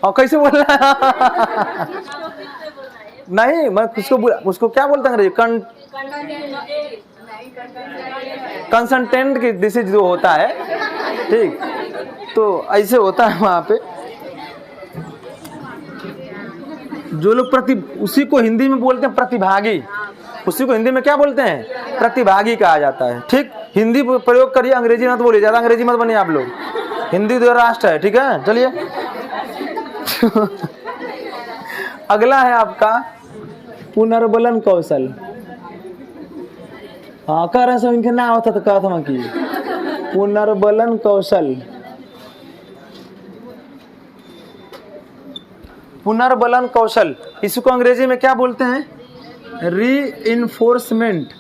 और कैसे बोलना है नहीं मैं उसको क्या बोलता है कंसल्टेंट की दिस जो होता है ठीक, तो ऐसे होता है वहाँ पे जो लोग उसी को हिंदी में बोलते हैं प्रतिभागी, उसी को हिंदी में क्या बोलते हैं, प्रतिभागी कहा जाता है। ठीक, हिंदी प्रयोग करिए, अंग्रेजी मत बोलिए, ज़्यादा अंग्रेजी मत बनिए आप लोग, हिंदी तो राष्ट्र है। ठीक है, चलिए अगला है आपका पुनर्बलन कौशल। हाँ, कह रहे हैं इनके नाम होता तो कहा था कि पुनर्बलन कौशल। पुनर्बलन कौशल, इसको अंग्रेजी में क्या बोलते हैं, रीइंफोर्समेंट।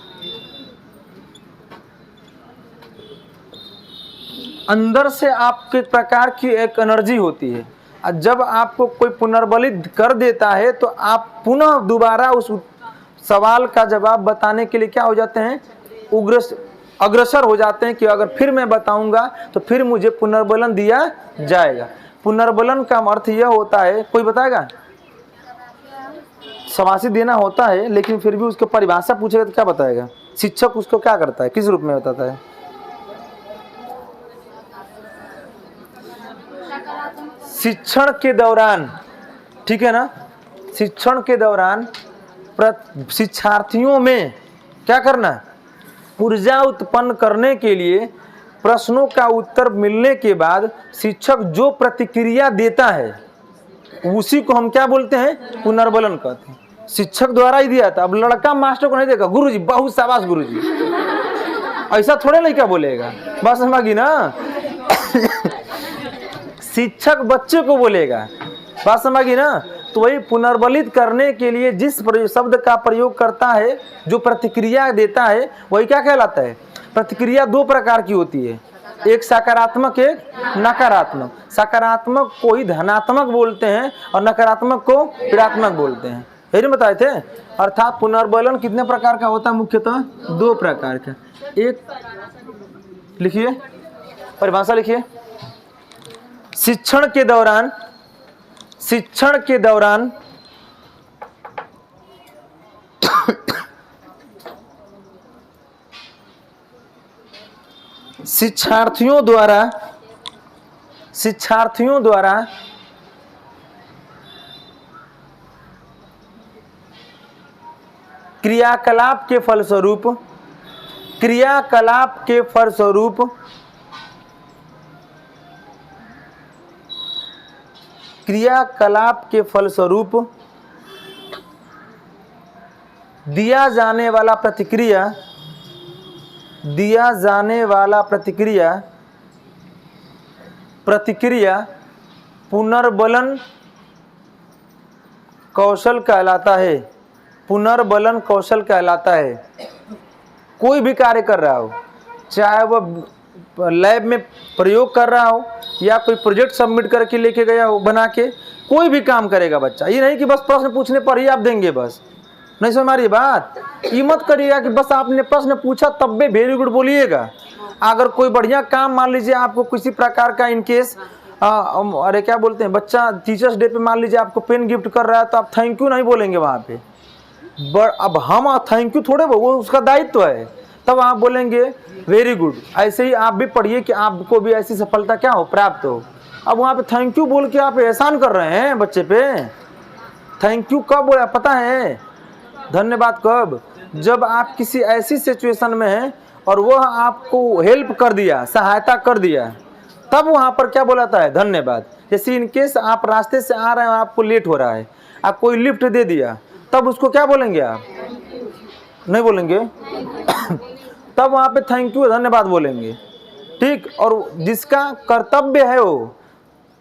अंदर से आपके प्रकार की एक एनर्जी होती है, और जब आपको कोई पुनर्बलित कर देता है तो आप पुनः दोबारा उस सवाल का जवाब बताने के लिए क्या हो जाते हैं, अग्रसर हो जाते हैं कि अगर फिर मैं बताऊंगा तो फिर मुझे पुनर्बलन दिया जाएगा। पुनर्बलन का अर्थ यह होता है, कोई बताएगा, शाबाशी देना होता है, लेकिन फिर भी उसको परिभाषा पूछेगा तो क्या बताएगा, शिक्षक उसको क्या करता है, किस रूप में बताता है, शिक्षण के दौरान। ठीक है ना, शिक्षण के दौरान शिक्षार्थियों में क्या करना, ऊर्जा उत्पन्न करने के लिए प्रश्नों का उत्तर मिलने के बाद शिक्षक जो प्रतिक्रिया देता है उसी को हम क्या बोलते हैं, पुनर्बलन कहते हैं। शिक्षक द्वारा ही दिया था, अब लड़का मास्टर को नहीं देगा, गुरुजी बहुत शाबाश गुरुजी, ऐसा थोड़े नहीं क्या बोलेगा, बस समझी ना शिक्षक बच्चे को बोलेगा, बात समझी ना। तो वही पुनर्बलित करने के लिए जिस शब्द का प्रयोग करता है, जो प्रतिक्रिया देता है, वही क्या कहलाता है। प्रतिक्रिया दो प्रकार की होती है, एक सकारात्मक एक नकारात्मक। सकारात्मक को ही धनात्मक बोलते हैं और नकारात्मक को ऋणात्मक बोलते हैं, यही बताए थे। अर्थात पुनर्बलन कितने प्रकार का होता है, मुख्यतः दो प्रकार का। एक लिखिए, परिभाषा लिखिए, शिक्षण के दौरान शिक्षार्थियों द्वारा क्रियाकलाप के फलस्वरूप दिया जाने वाला प्रतिक्रिया पुनर्बलन कौशल कहलाता है। पुनर्बलन कौशल कहलाता है। कोई भी कार्य कर रहा हो, चाहे वह लैब में प्रयोग कर रहा हो या कोई प्रोजेक्ट सबमिट करके लेके गया हो बना के, कोई भी काम करेगा बच्चा। ये नहीं कि बस प्रश्न पूछने पर ही आप देंगे, बस नहीं समझ हमारी बात। ये मत करिएगा कि बस आपने प्रश्न पूछा तब भी वेरी गुड बोलिएगा। अगर कोई बढ़िया काम, मान लीजिए आपको किसी प्रकार का इनकेस अरे क्या बोलते हैं, बच्चा टीचर्स डे पे मान लीजिए आपको पेन गिफ्ट कर रहा है, तो आप थैंक यू नहीं बोलेंगे वहाँ पे। अब हम थैंक यू थोड़े, वो उसका दायित्व है, तब आप बोलेंगे वेरी गुड। ऐसे ही आप भी पढ़िए कि आपको भी ऐसी सफलता क्या हो, प्राप्त हो। अब वहाँ पे थैंक यू बोल के आप एहसान कर रहे हैं बच्चे पे। थैंक यू कब बोला पता है, धन्यवाद कब, जब आप किसी ऐसी सिचुएशन में हैं और वह आपको हेल्प कर दिया, सहायता कर दिया, तब वहाँ पर क्या बोलाता है, धन्यवाद। जैसे इनकेस आप रास्ते से आ रहे हैं और आपको लेट हो रहा है, आप कोई लिफ्ट दे दिया, तब उसको क्या बोलेंगे, आप नहीं बोलेंगे तब वहाँ पे थैंक यू धन्यवाद बोलेंगे। ठीक, और जिसका कर्तव्य है, वो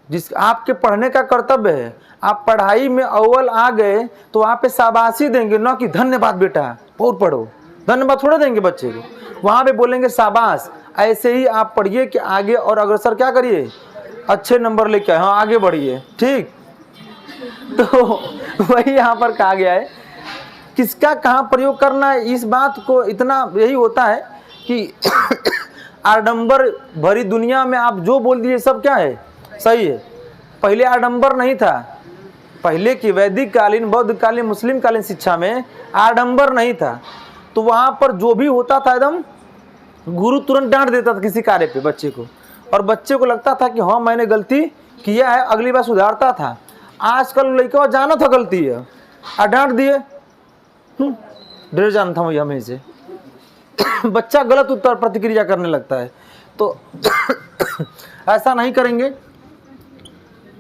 जिस आपके पढ़ने का कर्तव्य है, आप पढ़ाई में अव्वल आ गए तो वहाँ पे शाबाशी देंगे, ना कि धन्यवाद बेटा बहुत पढ़ो, धन्यवाद थोड़ा देंगे बच्चे को, वहाँ पे बोलेंगे शाबाश। ऐसे ही आप पढ़िए कि आगे और अग्रसर क्या करिए, अच्छे नंबर लेके आए, हाँ आगे बढ़िए। ठीक, तो वही यहाँ पर कहा गया है, किसका कहाँ प्रयोग करना है, इस बात को इतना यही होता है कि आडंबर भरी दुनिया में आप जो बोल दिए सब क्या है, सही है। पहले आडंबर नहीं था, पहले की वैदिक कालीन, बौद्ध कालीन, मुस्लिम कालीन शिक्षा में आडंबर नहीं था, तो वहाँ पर जो भी होता था एकदम गुरु तुरंत डांट देता था किसी कार्य पे बच्चे को, और बच्चे को लगता था कि हाँ मैंने गलती किया है, अगली बार सुधारता था। आजकल लड़का जाना था गलती है और डांट दिए, डर जाना था मुझे हमें से। बच्चा गलत उत्तर प्रतिक्रिया करने लगता है। तो ऐसा नहीं करेंगे।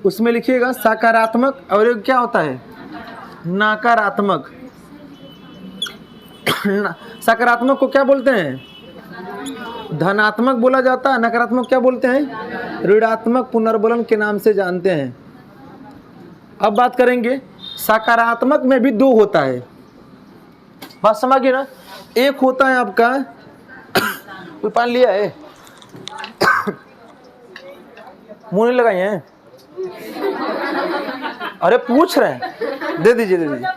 उसमें लिखिएगा सकारात्मक और एक क्या होता है नकारात्मक। सकारात्मक को क्या बोलते हैं धनात्मक बोला जाता है, नकारात्मक क्या बोलते हैं ऋणात्मक पुनर्बलन के नाम से जानते हैं। अब बात करेंगे सकारात्मक में भी दो होता है, बात समझिए ना। एक होता है आपका कोई पानी लिया है मुंह नहीं लगाए हैं, अरे पूछ रहे हैं, दे दीजिए दे दीजिए।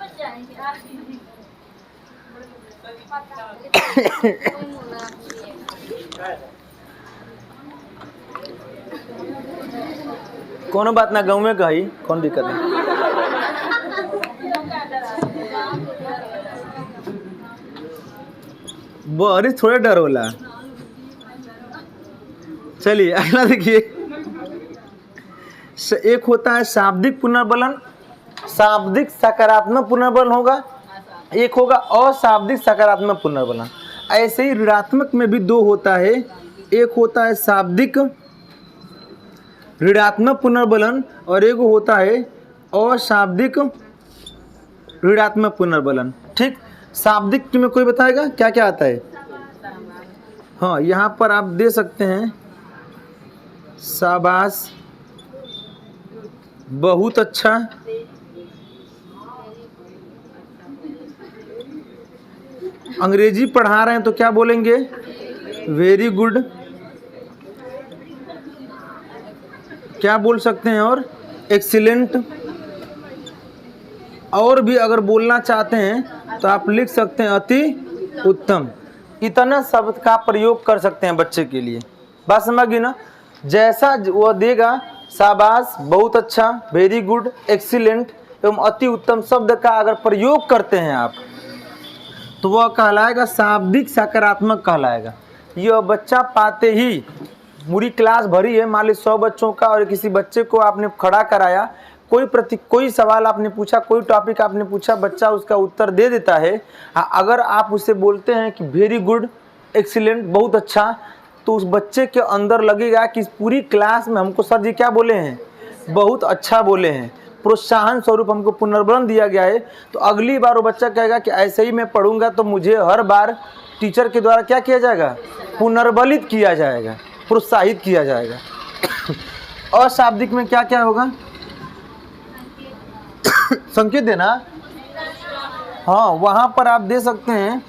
कोनो बात ना, गाँव में कही कौन दिक्कत है। वो अरे थोड़ा डर होला। चलिए अगला देखिए। एक होता है शाब्दिक पुनर्बलन, शाब्दिक सकारात्मक पुनर्बलन होगा, एक होगा अशाब्दिक सकारात्मक पुनर्बलन। ऐसे ही ऋणात्मक में भी दो होता है, एक होता है शाब्दिक ऋणात्मक पुनर्बलन और एक होता है अशाब्दिक ऋणात्मक पुनर्बलन। ठीक, शाब्दिक में कोई बताएगा क्या क्या आता है? हाँ, यहाँ पर आप दे सकते हैं शाबाश, बहुत अच्छा, अंग्रेजी पढ़ा रहे हैं तो क्या बोलेंगे वेरी गुड, क्या बोल सकते हैं और एक्सीलेंट। और भी अगर बोलना चाहते हैं तो आप लिख सकते हैं अति उत्तम। इतना शब्द का प्रयोग कर सकते हैं बच्चे के लिए, बात समझ गई ना। जैसा वो देगा शाबाश, बहुत अच्छा, वेरी गुड, एक्सीलेंट एवं अति उत्तम शब्द का अगर प्रयोग करते हैं आप तो वह कहलाएगा शाब्दिक सकारात्मक कहलाएगा। यह बच्चा पाते ही, पूरी क्लास भरी है, मान ली 100 बच्चों का, और किसी बच्चे को आपने खड़ा कराया, कोई सवाल आपने पूछा, कोई टॉपिक आपने पूछा, बच्चा उसका उत्तर दे देता है। अगर आप उससे बोलते हैं कि वेरी गुड, एक्सीलेंट, बहुत अच्छा, तो उस बच्चे के अंदर लगेगा कि इस पूरी क्लास में हमको सर जी क्या बोले हैं, बहुत अच्छा बोले हैं, प्रोत्साहन स्वरूप हमको पुनर्बलन दिया गया है। तो अगली बार वो बच्चा कहेगा कि ऐसे ही मैं पढ़ूंगा तो मुझे हर बार टीचर के द्वारा क्या किया जाएगा, पुनर्बलित किया जाएगा, प्रोत्साहित किया जाएगा। अशाब्दिक में क्या क्या होगा, संकेत देना। हाँ, वहाँ पर आप दे सकते हैं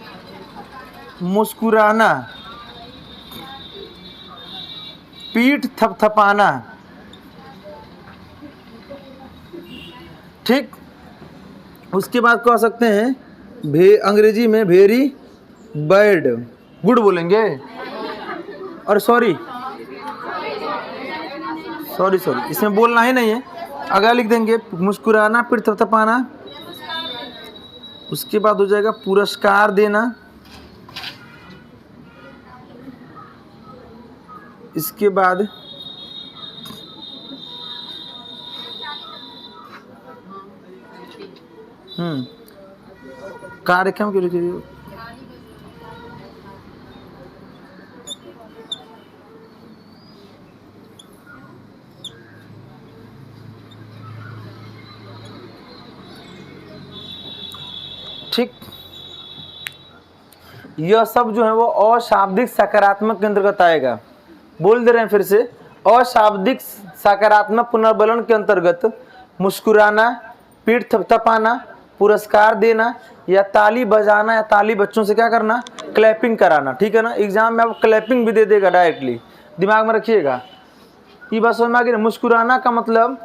मुस्कुराना, पीठ थपथपाना, ठीक। उसके बाद कह सकते हैं अंग्रेजी में वेरी बैड, गुड बोलेंगे, और सॉरी, इसमें बोलना ही नहीं है, अगला लिख देंगे मुस्कुराना, पीठ थपथपाना। उसके बाद हो जाएगा पुरस्कार देना, इसके बाद कार्यक्रम के लिए ठीक। यह सब जो है वो अशाब्दिक सकारात्मक के अंतर्गत आएगा। बोल दे रहे हैं फिर से, अशाब्दिक सकारात्मक पुनर्बलन के अंतर्गत मुस्कुराना, पीठ थपथपाना, पुरस्कार देना, या ताली बजाना, या ताली बच्चों से क्या करना, क्लैपिंग कराना, ठीक है ना। एग्जाम में आप क्लैपिंग भी दे देगा डायरेक्टली, दिमाग में रखिएगा। ये बात समझ में आ गई ना। मुस्कुराना का मतलब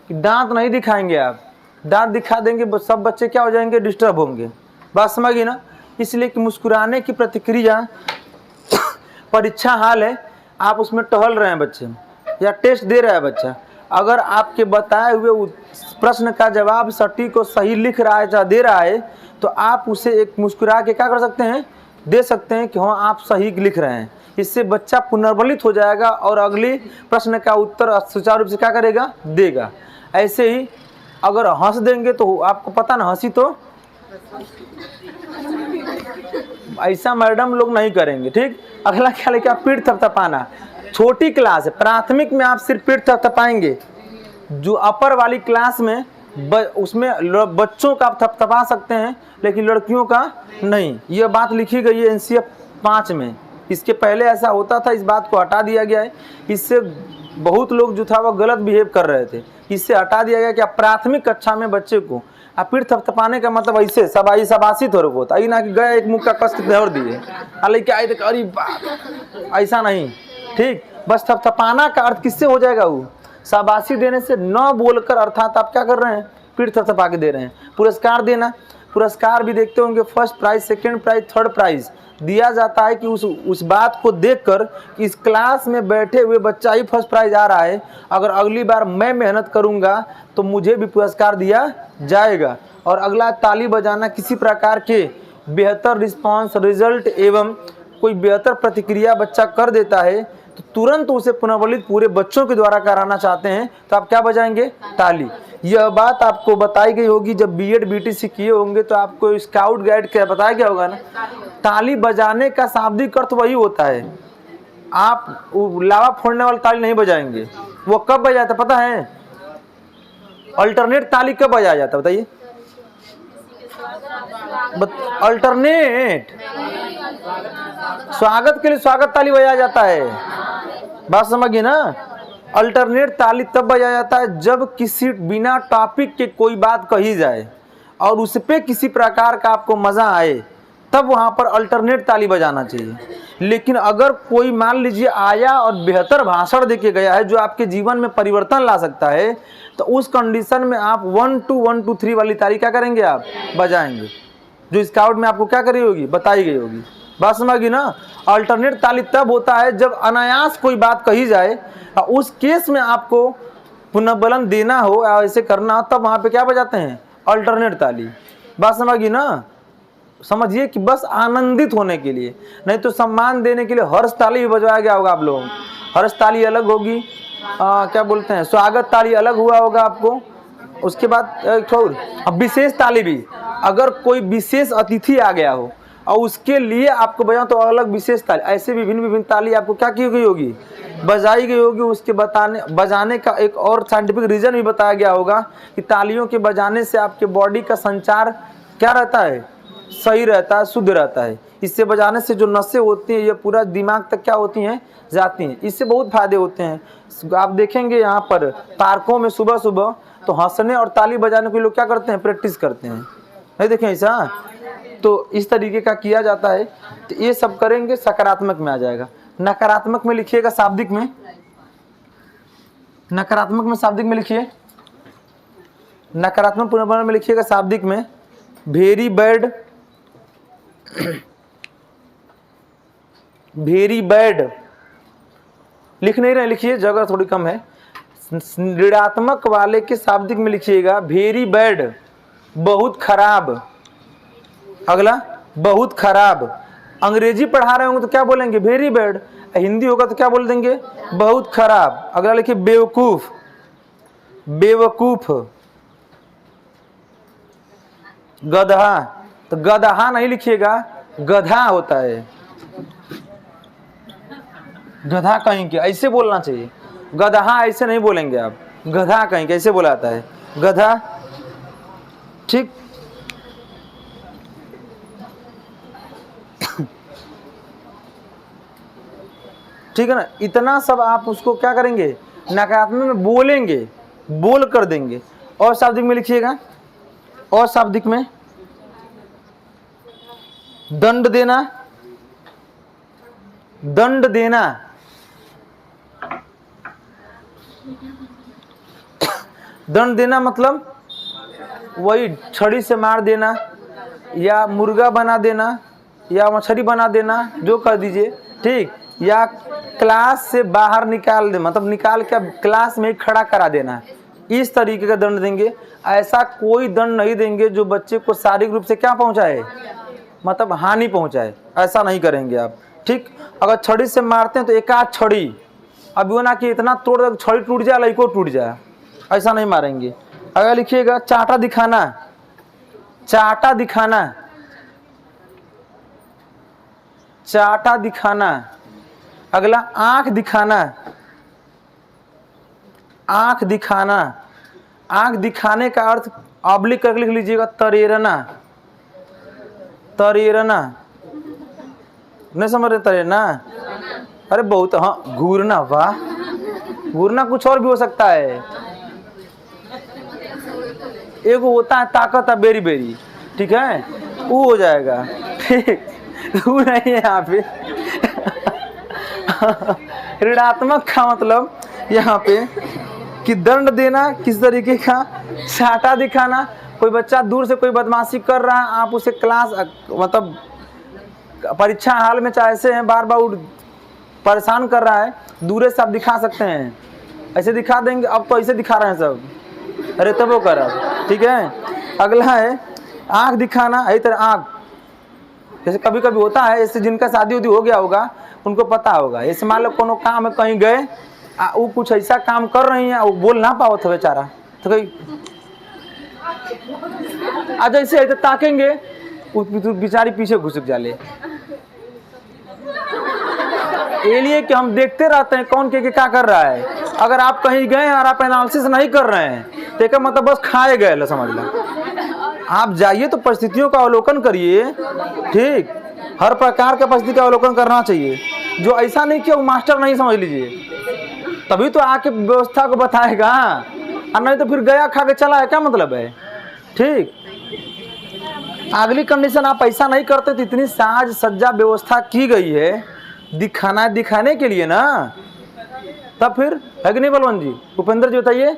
कि दांत नहीं दिखाएंगे आप, दांत दिखा देंगे सब बच्चे क्या हो जाएंगे, डिस्टर्ब होंगे, बात समझ गई ना। इसलिए कि मुस्कुराने की प्रतिक्रिया परीक्षा हाल है, आप उसमें टहल रहे हैं बच्चे, या टेस्ट दे रहा है बच्चा, अगर आपके बताए हुए प्रश्न का जवाब सटीक और सही लिख रहा है या दे रहा है, तो आप उसे एक मुस्कुरा के क्या कर सकते हैं, दे सकते हैं कि हाँ आप सही लिख रहे हैं। इससे बच्चा पुनर्बलित हो जाएगा और अगले प्रश्न का उत्तर सुचारू रूप से क्या करेगा, देगा। ऐसे ही अगर हंस देंगे तो आपको पता ना, हंसी तो ऐसा मैडम लोग नहीं करेंगे, ठीक। अगला क्या लेके आप पीठ थपथपाना, छोटी क्लास है, प्राथमिक में आप सिर्फ पीठ थपथपाएंगे। जो अपर वाली क्लास में उसमें बच्चों का आप थपथपा सकते हैं लेकिन लड़कियों का नहीं। यह बात लिखी गई है एनसीएफ 5 में। इसके पहले ऐसा होता था, इस बात को हटा दिया गया है। इससे बहुत लोग जो था वो गलत बिहेव कर रहे थे, इससे हटा दिया गया कि आप प्राथमिक कक्षा में बच्चे को आप पीठ थपथपाने का मतलब ऐसे सबासी थोड़ा होता है ना कि गए एक मुक्का कष्ट दौड़ दिए लेके आए थे, अरे बाप, ऐसा नहीं, ठीक। बस थपथपाना का अर्थ किससे हो जाएगा, वो शाबाशी देने से न बोलकर, अर्थात आप क्या कर रहे हैं, पीठ थपथपा के दे रहे हैं। पुरस्कार देना, पुरस्कार भी देखते होंगे, first prize, second prize, third prize दिया जाता है कि उस बात को देखकर कि इस क्लास में बैठे हुए बच्चा ही फर्स्ट प्राइज आ रहा है, अगर अगली बार मैं मेहनत करूंगा तो मुझे भी पुरस्कार दिया जाएगा। और अगला, ताली बजाना, किसी प्रकार के बेहतर रिस्पांस, रिजल्ट एवं कोई बेहतर प्रतिक्रिया बच्चा कर देता है तो तुरंत उसे पुनर्बलित पूरे बच्चों के द्वारा कराना चाहते हैं तो आप क्या बजाएंगे, ताली। यह बात आपको बताई गई होगी जब बीएड बीटीसी किए होंगे तो आपको स्काउट गाइड क्या बताया गया होगा ना। ताली बजाने का शाब्दिक अर्थ वही होता है, आप लावा फोड़ने वाली ताली नहीं बजाएंगे। वो कब बजाया जाता पता है, अल्टरनेट ताली कब बजाया जाता बताइए, अल्टरनेट स्वागत के लिए स्वागत ताली बजाया जाता है, बात समझिए ना। अल्टरनेट ताली तब बजाया जाता है जब किसी बिना टॉपिक के कोई बात कही जाए और उस पे किसी प्रकार का आपको मजा आए, तब वहां पर अल्टरनेट ताली बजाना चाहिए। लेकिन अगर कोई मान लीजिए आया और बेहतर भाषण देके गया है जो आपके जीवन में परिवर्तन ला सकता है, तो उस कंडीशन में आप 1 2 1 2 3 वाली ताली क्या करेंगे, आप बजाएंगे, जो स्काउट में आपको क्या करी होगी, बताई गई होगी। बात समझिए ना। अल्टरनेट ताली तब होता है जब अनायास कोई बात कही जाए, उस केस में आपको पुनर्बलन देना हो या ऐसे करना हो, तब वहां पे क्या बजाते हैं, अल्टरनेट ताली। बात समझिए ना। समझिए कि बस आनंदित होने के लिए, नहीं तो सम्मान देने के लिए हर्ष ताली भी बजवाया गया होगा आप लोगों को। हर्ष ताली अलग होगी, क्या बोलते हैं, स्वागत ताली अलग हुआ होगा आपको। उसके बाद विशेष ताली भी, अगर कोई विशेष अतिथि आ गया हो और उसके लिए आपको बजाओ तो अलग विशेष ताली। ऐसे विभिन्न ताली आपको क्या की गई होगी, बजाई गई होगी। उसके बजाने का एक और साइंटिफिक रीजन भी बताया गया होगा कि तालियों के बजाने से आपके बॉडी का संचार क्या रहता है, सही रहता है, शुद्ध रहता है। इससे बजाने से जो नसें होती हैं ये पूरा दिमाग तक क्या होती हैं, जाती हैं। इससे बहुत फायदे होते हैं। आप देखेंगे यहाँ पर पार्कों में सुबह सुबह तो हंसने और ताली बजाने के लोग क्या करते हैं, प्रैक्टिस करते हैं, नहीं देखें ऐसा। तो इस तरीके का किया जाता है। तो ये सब करेंगे, सकारात्मक में आ जाएगा। नकारात्मक में लिखिएगा, शाब्दिक में, नकारात्मक में शाब्दिक में लिखिए, नकारात्मक पुनर्बलन में लिखिएगा शाब्दिक में, वेरी बैड, वेरी बैड लिख नहीं रहे, लिखिए, जगह थोड़ी कम है। ऋणात्मक वाले के शाब्दिक में लिखिएगा वेरी बैड, बहुत खराब। अगला, बहुत खराब। अंग्रेजी पढ़ा रहे होंगे तो क्या बोलेंगे, वेरी बैड। हिंदी होगा तो क्या बोल देंगे, बहुत खराब। अगला लिखिए बेवकूफ, बेवकूफ। गधा, तो गधा नहीं लिखिएगा, गधा होता है, गधा कहीं के, ऐसे बोलना चाहिए। गधा ऐसे नहीं बोलेंगे आप, गधा कहीं के ऐसे बोला जाता है, गधा, ठीक। ठीक है ना। इतना सब आप उसको क्या करेंगे, नकारात्मक में बोलेंगे, बोल कर देंगे। और शाब्दिक में लिखिएगा, और शाब्दिक में दंड देना, दंड देना, दंड देना मतलब वही छड़ी से मार देना या मुर्गा बना देना या मछली बना देना, जो कर दीजिए, ठीक। या क्लास से बाहर निकाल दे, मतलब निकाल के क्लास में ही खड़ा करा देना, इस तरीके का दंड देंगे। ऐसा कोई दंड नहीं देंगे जो बच्चे को शारीरिक रूप से क्या पहुंचाए, मतलब हानि पहुंचाए, ऐसा नहीं करेंगे आप, ठीक। अगर छड़ी से मारते हैं तो एक आध छड़ी, अब वो ना कि इतना तोड़ दे छड़ी टूट जाए लइको टूट जाए, ऐसा नहीं मारेंगे। अगर लिखिएगा चाटा दिखाना, चाटा दिखाना, चाटा दिखाना। अगला आंख दिखाना, आंख दिखाना। आंख दिखाने का अर्थ ऑब्लिक करके लिख लीजिएगा तरेरना, तरेरना। नहीं समझ रहे तरेरना? अरे बहुत, हाँ घूरना, वाह घूरना कुछ और भी हो सकता है। एक होता है ताकत है बेरी बेरी, ठीक है, वो हो जाएगा, ठीक वो नहीं है यहाँ पे। ऋणात्मक का मतलब यहाँ पे कि दंड देना, किस तरीके का, चाटा दिखाना। कोई बच्चा दूर से कोई बदमाशी कर रहा है, आप उसे क्लास मतलब परीक्षा हाल में चाहे से हैं बार बार परेशान कर रहा है, दूर से आप दिखा सकते हैं, ऐसे दिखा देंगे। अब तो ऐसे दिखा रहे हैं सब, अरे तब वो कर रहा, ठीक है। अगला है आँख दिखाना, यही तरह आँख, जैसे कभी कभी होता है, ऐसे जिनका शादी उदी हो गया होगा उनको पता होगा, ऐसे मान लो कोनो काम में कहीं गए, वो कुछ ऐसा काम कर रही है, वो बोल ना पाओ था बेचारा, तो कहीं आज ऐसे ताकेंगे, बेचारी पीछे घुसक जाले। ये लिए कि हम देखते रहते हैं कौन के क्या कर रहा है। अगर आप कहीं गए और आप एनालिसिस नहीं कर रहे हैं तो इसका मतलब बस खाए गए लो, समझ लो। आप जाइए तो परिस्थितियों का अवलोकन करिए, ठीक, हर प्रकार के परिस्थिति का अवलोकन करना चाहिए। जो ऐसा नहीं कि वो मास्टर नहीं, समझ लीजिए, तभी तो आके व्यवस्था को बताएगा, और नहीं तो फिर गया खा के चला है, क्या मतलब है, ठीक। अगली कंडीशन, आप ऐसा नहीं करते तो इतनी साज सज्जा व्यवस्था की गई है दिखाना, दिखाने के लिए ना, तब फिर है कि नहीं बलवंत जी? उपेंद्र जी बताइए,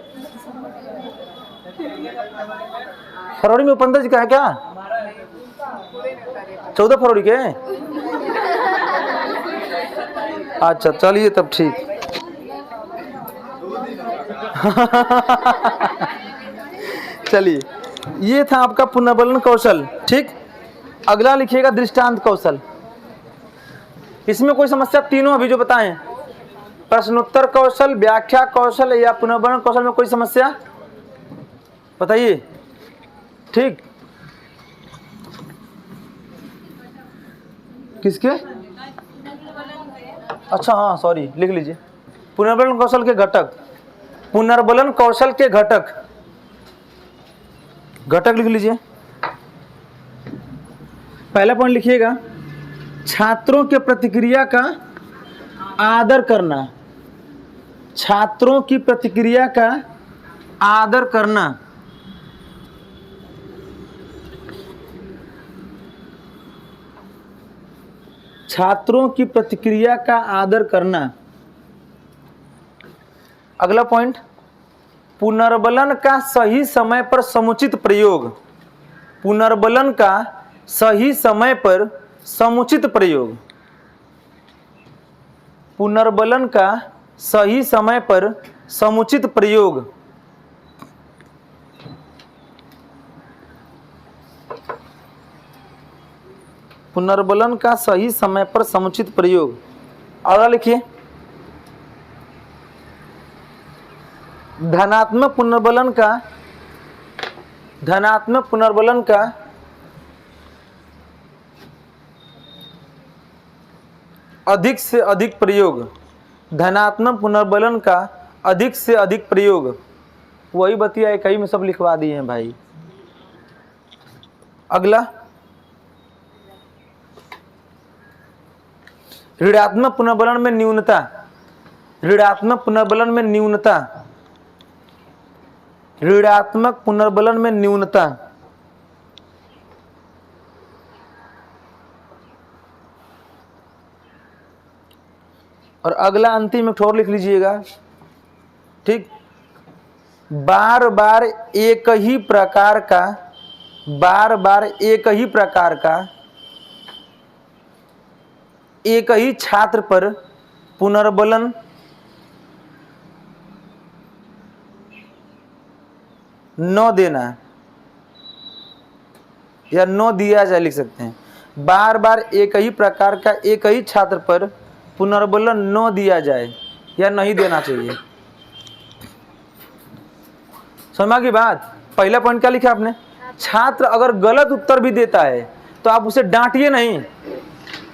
फरवरी में उपेंद्र जी का है क्या? 14 फरवरी के? अच्छा चलिए तब ठीक। चलिए, ये था आपका पुनर्बलन कौशल, ठीक। अगला लिखिएगा दृष्टांत कौशल। इसमें कोई समस्या, तीनों अभी जो बताएं, प्रश्नोत्तर कौशल, व्याख्या कौशल या पुनर्बलन कौशल में कोई समस्या बताइए, ठीक। किसके? अच्छा हाँ सॉरी, लिख लीजिए पुनर्बलन कौशल के घटक, पुनर्बलन कौशल के घटक, घटक लिख लीजिए। पहला पॉइंट लिखिएगा, छात्रों के प्रतिक्रिया का आदर करना, छात्रों की प्रतिक्रिया का आदर करना। छात्रों की प्रतिक्रिया का आदर करना। अगला पॉइंट, पुनर्बलन का सही समय पर समुचित प्रयोग, पुनर्बलन का सही समय पर समुचित प्रयोग, पुनर्बलन का सही समय पर समुचित प्रयोग। पुनर्बलन का सही समय पर समुचित प्रयोग। अगला लिखिए, धनात्मक पुनर्बलन का, धनात्मक पुनर्बलन का अधिक से अधिक प्रयोग, धनात्मक पुनर्बलन का अधिक से अधिक प्रयोग। वही बतिया एक ही में सब लिखवा दिए हैं भाई। अगला, ऋणात्मक पुनर्बलन में न्यूनता, ऋणात्मक पुनर्बलन में न्यूनता, ऋणात्मक पुनर्बलन में न्यूनता। और अगला अंतिम एक ठोर लिख लीजिएगा, ठीक। बार बार एक ही प्रकार का, बार बार एक ही प्रकार का, एक ही छात्र पर पुनर्बलन न देना या न दिया जाए, लिख सकते हैं। बार बार एक ही प्रकार का एक ही छात्र पर पुनर्बलन न दिया जाए या नहीं देना चाहिए। समझ की बात। पहला पॉइंट क्या लिखा आपने, छात्र अगर गलत उत्तर भी देता है तो आप उसे डांटिए नहीं,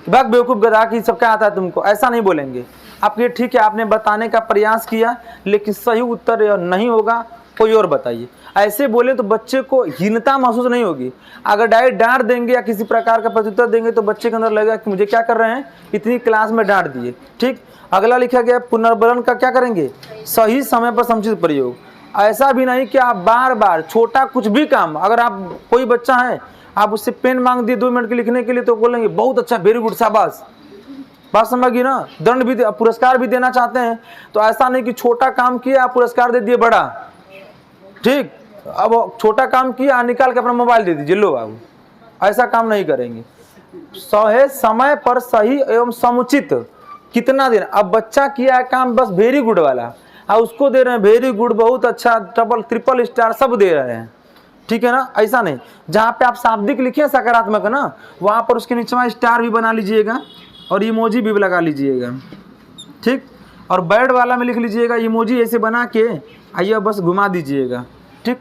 भाग बेवकूफ गधा की सब क्या आता है तुमको, ऐसा नहीं बोलेंगे आप। ये ठीक है आपने बताने का प्रयास किया लेकिन सही उत्तर नहीं होगा, कोई और बताइए। ऐसे बोले तो बच्चे को हीनता महसूस नहीं होगी। अगर डायरेक्ट डांट देंगे या किसी प्रकार का प्रत्युत्तर देंगे तो बच्चे के अंदर लगेगा कि मुझे क्या कर रहे हैं, इतनी क्लास में डांट दिए। ठीक, अगला लिखा गया पुनर्बलन का क्या करेंगे, सही समय पर समुचित प्रयोग। ऐसा भी नहीं कि आप बार बार छोटा कुछ भी काम, अगर आप कोई बच्चा है आप उससे पेन मांग दिए 2 मिनट के लिखने के लिए तो बोलेंगे बहुत अच्छा, वेरी गुड, शाबाश। बात समझिए ना। दंड भी पुरस्कार भी देना चाहते हैं तो ऐसा नहीं कि छोटा काम किया आप पुरस्कार दे दिए बड़ा। ठीक, अब छोटा काम किया निकाल के अपना मोबाइल दे दीजिए, लो बाबू, ऐसा काम नहीं करेंगे। समय पर सही एवं समुचित कितना देना। अब बच्चा किया है काम बस वेरी गुड वाला, और उसको दे रहे हैं वेरी गुड, बहुत अच्छा, डबल ट्रिपल स्टार सब दे रहे हैं। ठीक है ना, ऐसा नहीं। जहाँ पे आप शाब्दिक लिखे सकारात्मक ना, वहाँ पर उसके नीचे में स्टार भी बना लीजिएगा और इमोजी भी लगा लीजिएगा। ठीक, और बैड वाला में लिख लीजिएगा इमोजी ऐसे बना के, आइए बस घुमा दीजिएगा। ठीक,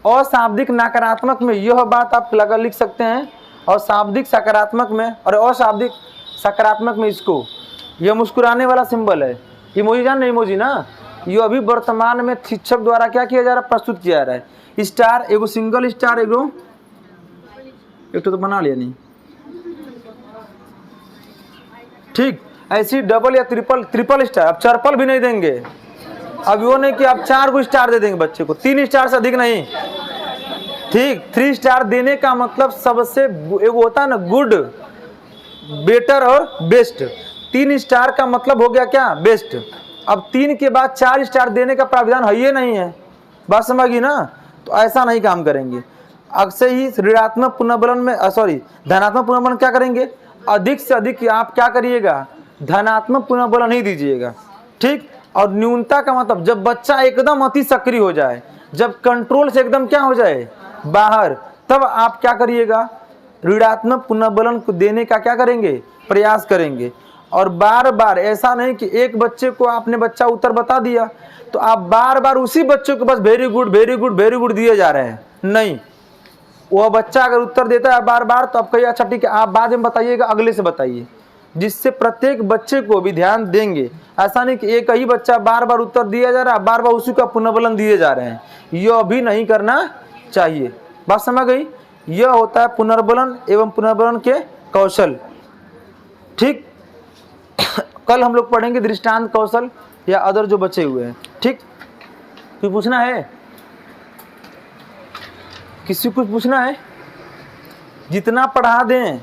अशाब्दिक नकारात्मक में यह बात आप लगा लिख सकते हैं, और शाब्दिक सकारात्मक में और अशाब्दिक सकारात्मक में इसको, यह मुस्कुराने वाला सिंबल है, इमोजी जान नहीं, इमोजी ना, ये अभी वर्तमान में शिक्षक द्वारा क्या किया जा रहा है, प्रस्तुत किया जा रहा है। स्टार, एगो सिंगल स्टार, एगो एक तो बना लिया नहीं। ठीक, ऐसी डबल या ट्रिपल स्टार, अब चरपल भी नहीं देंगे। अब वो नहीं कि आप 4 को स्टार दे देंगे बच्चे को, 3 स्टार से अधिक नहीं। ठीक, 3 स्टार देने का मतलब सबसे एक होता है ना, गुड, बेटर और बेस्ट। 3 स्टार का मतलब हो गया क्या, बेस्ट। अब 3 के बाद 4 स्टार देने का प्राविधान है ये नहीं है, बात समझिए ना। तो ऐसा नहीं काम करेंगे। अक्सर ही ऋणात्मक पुनर्बलन में धनात्मक पुनर्बलन क्या करेंगे, अधिक से अधिक आप क्या करिएगा, धनात्मक पुनर्बलन ही दीजिएगा। ठीक, और न्यूनता का मतलब जब बच्चा एकदम अति सक्रिय हो जाए, जब कंट्रोल से एकदम क्या हो जाए बाहर, तब आप क्या करिएगा, ऋणात्मक पुनर्बलन को देने का क्या करेंगे, प्रयास करेंगे। और बार बार ऐसा नहीं कि एक बच्चे को आपने बच्चा उत्तर बता दिया तो आप बार बार उसी बच्चे को बस very good very good very good दिए जा रहे हैं, नहीं। वो बच्चा अगर उत्तर देता है बार बार तो आप कहिए अच्छा ठीक है आप बाद में बताइएगा, अगले से बताइए, जिससे प्रत्येक बच्चे को भी ध्यान देंगे। ऐसा नहीं कि एक ही बच्चा बार बार उत्तर दिया जा रहा है, बार बार उसी का पुनर्बलन दिए जा रहे हैं, यह भी नहीं करना चाहिए। बात समझ गई। यह होता है पुनर्बलन एवं पुनर्बलन के कौशल। ठीक, कल हम लोग पढ़ेंगे दृष्टांत कौशल या अदर जो बचे हुए हैं। ठीक, कुछ पूछना है, किसी कुछ पूछना है, जितना पढ़ा दें